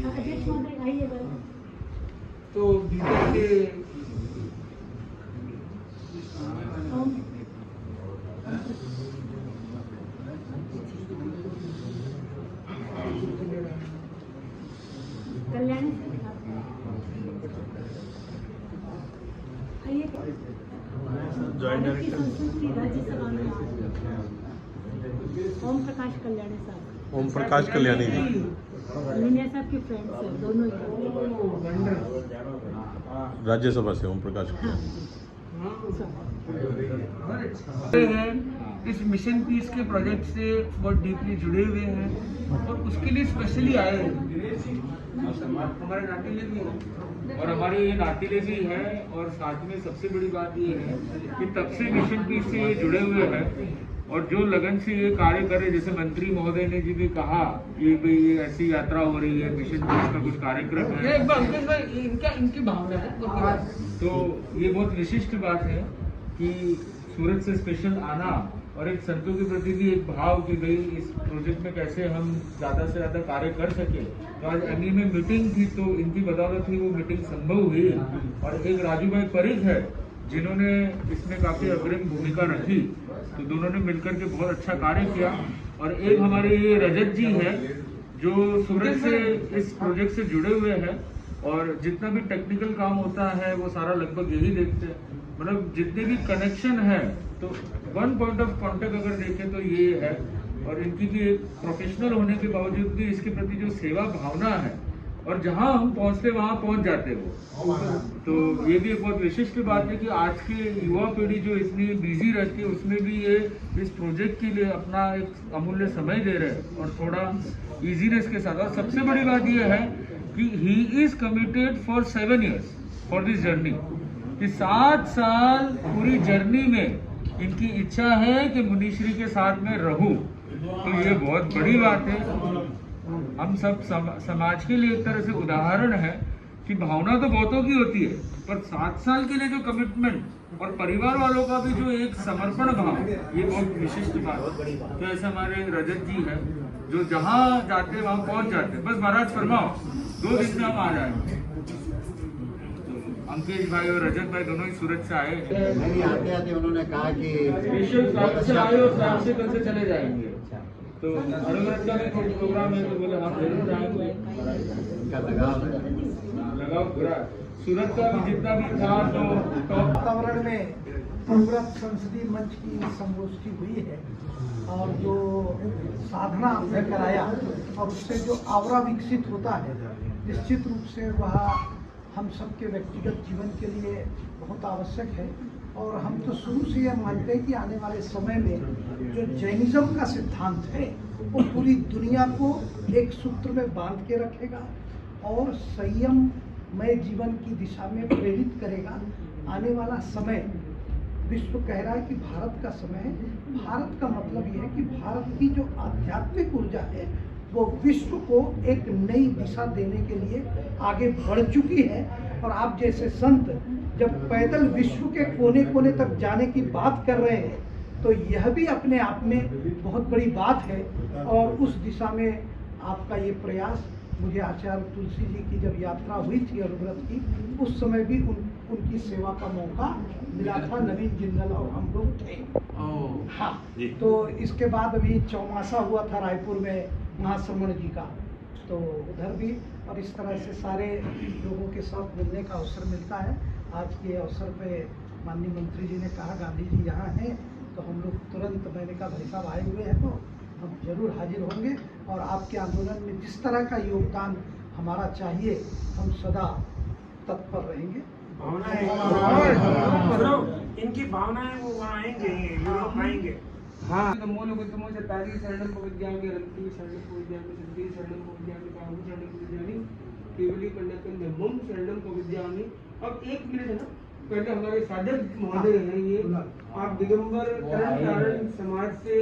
अध्यक्ष महोदय आइए। तो भीतर से कल्याणी भारत की संस्कृति राज्यसभा में ओम प्रकाश कल्याणी साहब। ओम प्रकाश कल्याणी जी मिनिया साहब के फ्रेंड्स हैं दोनों ही। राज्यसभा से ओम प्रकाश हैं इस मिशन पीस के प्रोजेक्ट से बहुत डीपली जुड़े हुए हैं और उसके लिए स्पेशली आए हैं। हमारे नाटिले भी हैं और हमारे ये नातिले भी है और साथ में सबसे बड़ी बात ये है कि तब से मिशन पीस से ये जुड़े हुए हैं और जो लगन से ये कार्य करे, जैसे मंत्री महोदय ने जी भी कहा कि भाई ये ऐसी यात्रा हो रही है, मिशन पीस का कुछ कार्यक्रम है, एक बार अंकित भाई इनकी भावना है तो ये बहुत विशिष्ट बात है कि सूरत से स्पेशल आना और एक संतों के प्रति भी एक भाव कि भाई इस प्रोजेक्ट में कैसे हम ज़्यादा से ज़्यादा कार्य कर सके। तो आज एमई में मीटिंग थी तो इनकी बदौलत ही वो मीटिंग संभव हुई और एक राजू भाई परिक है जिन्होंने इसमें काफ़ी अग्रिम भूमिका रखी, तो दोनों ने मिलकर के बहुत अच्छा कार्य किया। और एक हमारे ये रजत जी है जो सूरत से इस प्रोजेक्ट से जुड़े हुए हैं और जितना भी टेक्निकल काम होता है वो सारा लगभग यही देखते हैं, मतलब जितने भी कनेक्शन है तो वन पॉइंट ऑफ कांटेक्ट अगर देखें तो ये है। और इनकी भी एक प्रोफेशनल होने के बावजूद भी इसके प्रति जो सेवा भावना है और जहां हम पहुंचते वहां पहुंच जाते वो, तो ये भी एक बहुत विशिष्ट बात है कि आज की युवा पीढ़ी जो इतनी बिजी रहती है उसमें भी ये इस प्रोजेक्ट के लिए अपना एक अमूल्य समय दे रहे हैं और थोड़ा इजीनेस के साथ। और सबसे बड़ी बात ये है कि he is committed for 7 years for this journey, कि 7 साल पूरी जर्नी में इनकी इच्छा है कि मुनीश्री के साथ में रहूं, तो ये बहुत बड़ी बात है। हम सब समाज के लिए एक तरह से उदाहरण है कि भावना तो बहुतों की होती है पर 7 साल के लिए जो कमिटमेंट और परिवार वालों का भी जो एक समर्पण भाव, ये बहुत विशिष्ट बात है। तो ऐसे हमारे रजत जी है जो जहाँ जाते वहाँ पहुँच जाते, बस महाराज फरमाओ 2 दिन में हम आ जाएंगे। अंकेश भाई और रजत भाई दोनों ही सूरत से आए हैं। नहीं, आते आते उन्होंने कहा कि स्पेशल फ्लाइट से आए और फ्लाइट से कल से चले जाएंगे, तो अनुव्रत का भी कोई प्रोग्राम है तो बोले हम जरूर आएंगे। उनका लगाव पूरा सूरत का भी जितना भी था तो टॉप वातावरण में अनुव्रत संसदीय मंच की संगोष्ठी हुई है और जो साधना आपने कराया और उससे जो आवरा विकसित होता है, निश्चित रूप से वह हम सबके व्यक्तिगत जीवन के लिए बहुत आवश्यक है। और हम तो शुरू से यह मानते हैं कि आने वाले समय में जो जैनिज्म का सिद्धांत है वो पूरी दुनिया को एक सूत्र में बांध के रखेगा और संयममय जीवन की दिशा में प्रेरित करेगा। आने वाला समय विश्व कह रहा है कि भारत का समय है। भारत का मतलब यह है कि भारत की जो आध्यात्मिक ऊर्जा है वो विश्व को एक नई दिशा देने के लिए आगे बढ़ चुकी है। और आप जैसे संत जब पैदल विश्व के कोने कोने तक जाने की बात कर रहे हैं तो यह भी अपने आप में बहुत बड़ी बात है। और उस दिशा में आपका ये प्रयास, मुझे आचार्य तुलसी जी की जब यात्रा हुई थी अनुव्रत की, उस समय भी उनकी सेवा का मौका मिला था। नवीन जिंदल और हम लोग थे। हाँ, तो इसके बाद अभी चौमासा हुआ था रायपुर में महाश्रमण जी का, तो उधर भी। और इस तरह से सारे लोगों के साथ मिलने का अवसर मिलता है। आज के अवसर पे माननीय मंत्री जी ने कहा गांधी जी यहाँ हैं तो हम लोग तुरंत, मैंने कहा भाई साहब आए हुए हैं तो हम जरूर हाजिर होंगे और आपके आंदोलन में जिस तरह का योगदान हमारा चाहिए हम सदा तत्पर रहेंगे। इनकी भावनाएं वो वहाँ आएंगे, यूरोप आएंगे। हाँ, नमो लोकोत्तमो चत्वारि शरणं प्रपद्यामि रत्नम् शरणं प्रपद्यामि सिद्धिं शरणं प्रपद्यामि कामं शरणं प्रपद्यामि केवली कन्याकं धम्मं शरणं प्रपद्यामि। अब 1 मिनट है ना, पहले हमारे साधक महोदय हैं, ये आप दिगंबर तरण तारण समाज से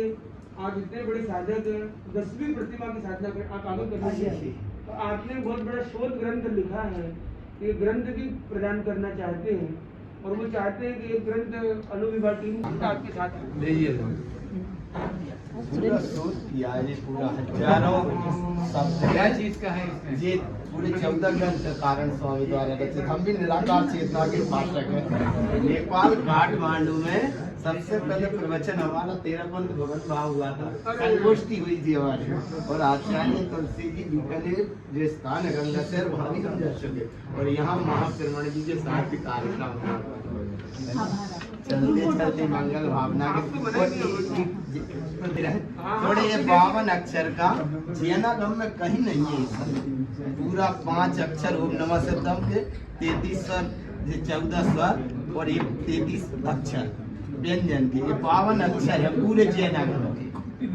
आप इतने बड़े साधक 10वीं प्रतिमा की साधना कर आप आगे करना चाहिए। तो आपने बहुत बड़ा शोध ग्रंथ लिखा है, ये ग्रंथ भी प्रदान करना चाहते हैं और वो चाहते हैं कि ये ग्रंथ अनुविभा टीम आपके साथ है। पूरा शोध किया है, पूरा हजारों क्या चीज का है इसमें, ये पूरे 14 ग्रंथ कारण स्वामी द्वारा रचित। हम भी निराकार चेतना के उपासक हैं। नेपाल काठमांडू में सबसे पहले प्रवचन हमारा तेरापंथ भवन वहाँ हुआ था, संगोष्ठी हुई थी हमारी, और आचार्य तुलसी जी बीकानेर जो स्थान है गंगाशहर वहाँ भी हम जा चुके, और यहाँ महाप्रमण जी के साथ भी कार्यक्रम हुआ। चलते चलते मंगल भावना के थोड़े ये 52 अक्षर का जैनागम में कहीं नहीं है इसमें। पूरा 5 अक्षर ओम नमः शिवाय के 33 स्वर, 14 स्वर और ये 33 अक्षर व्यंजन के, ये 52 अक्षर है पूरे जैनागम के।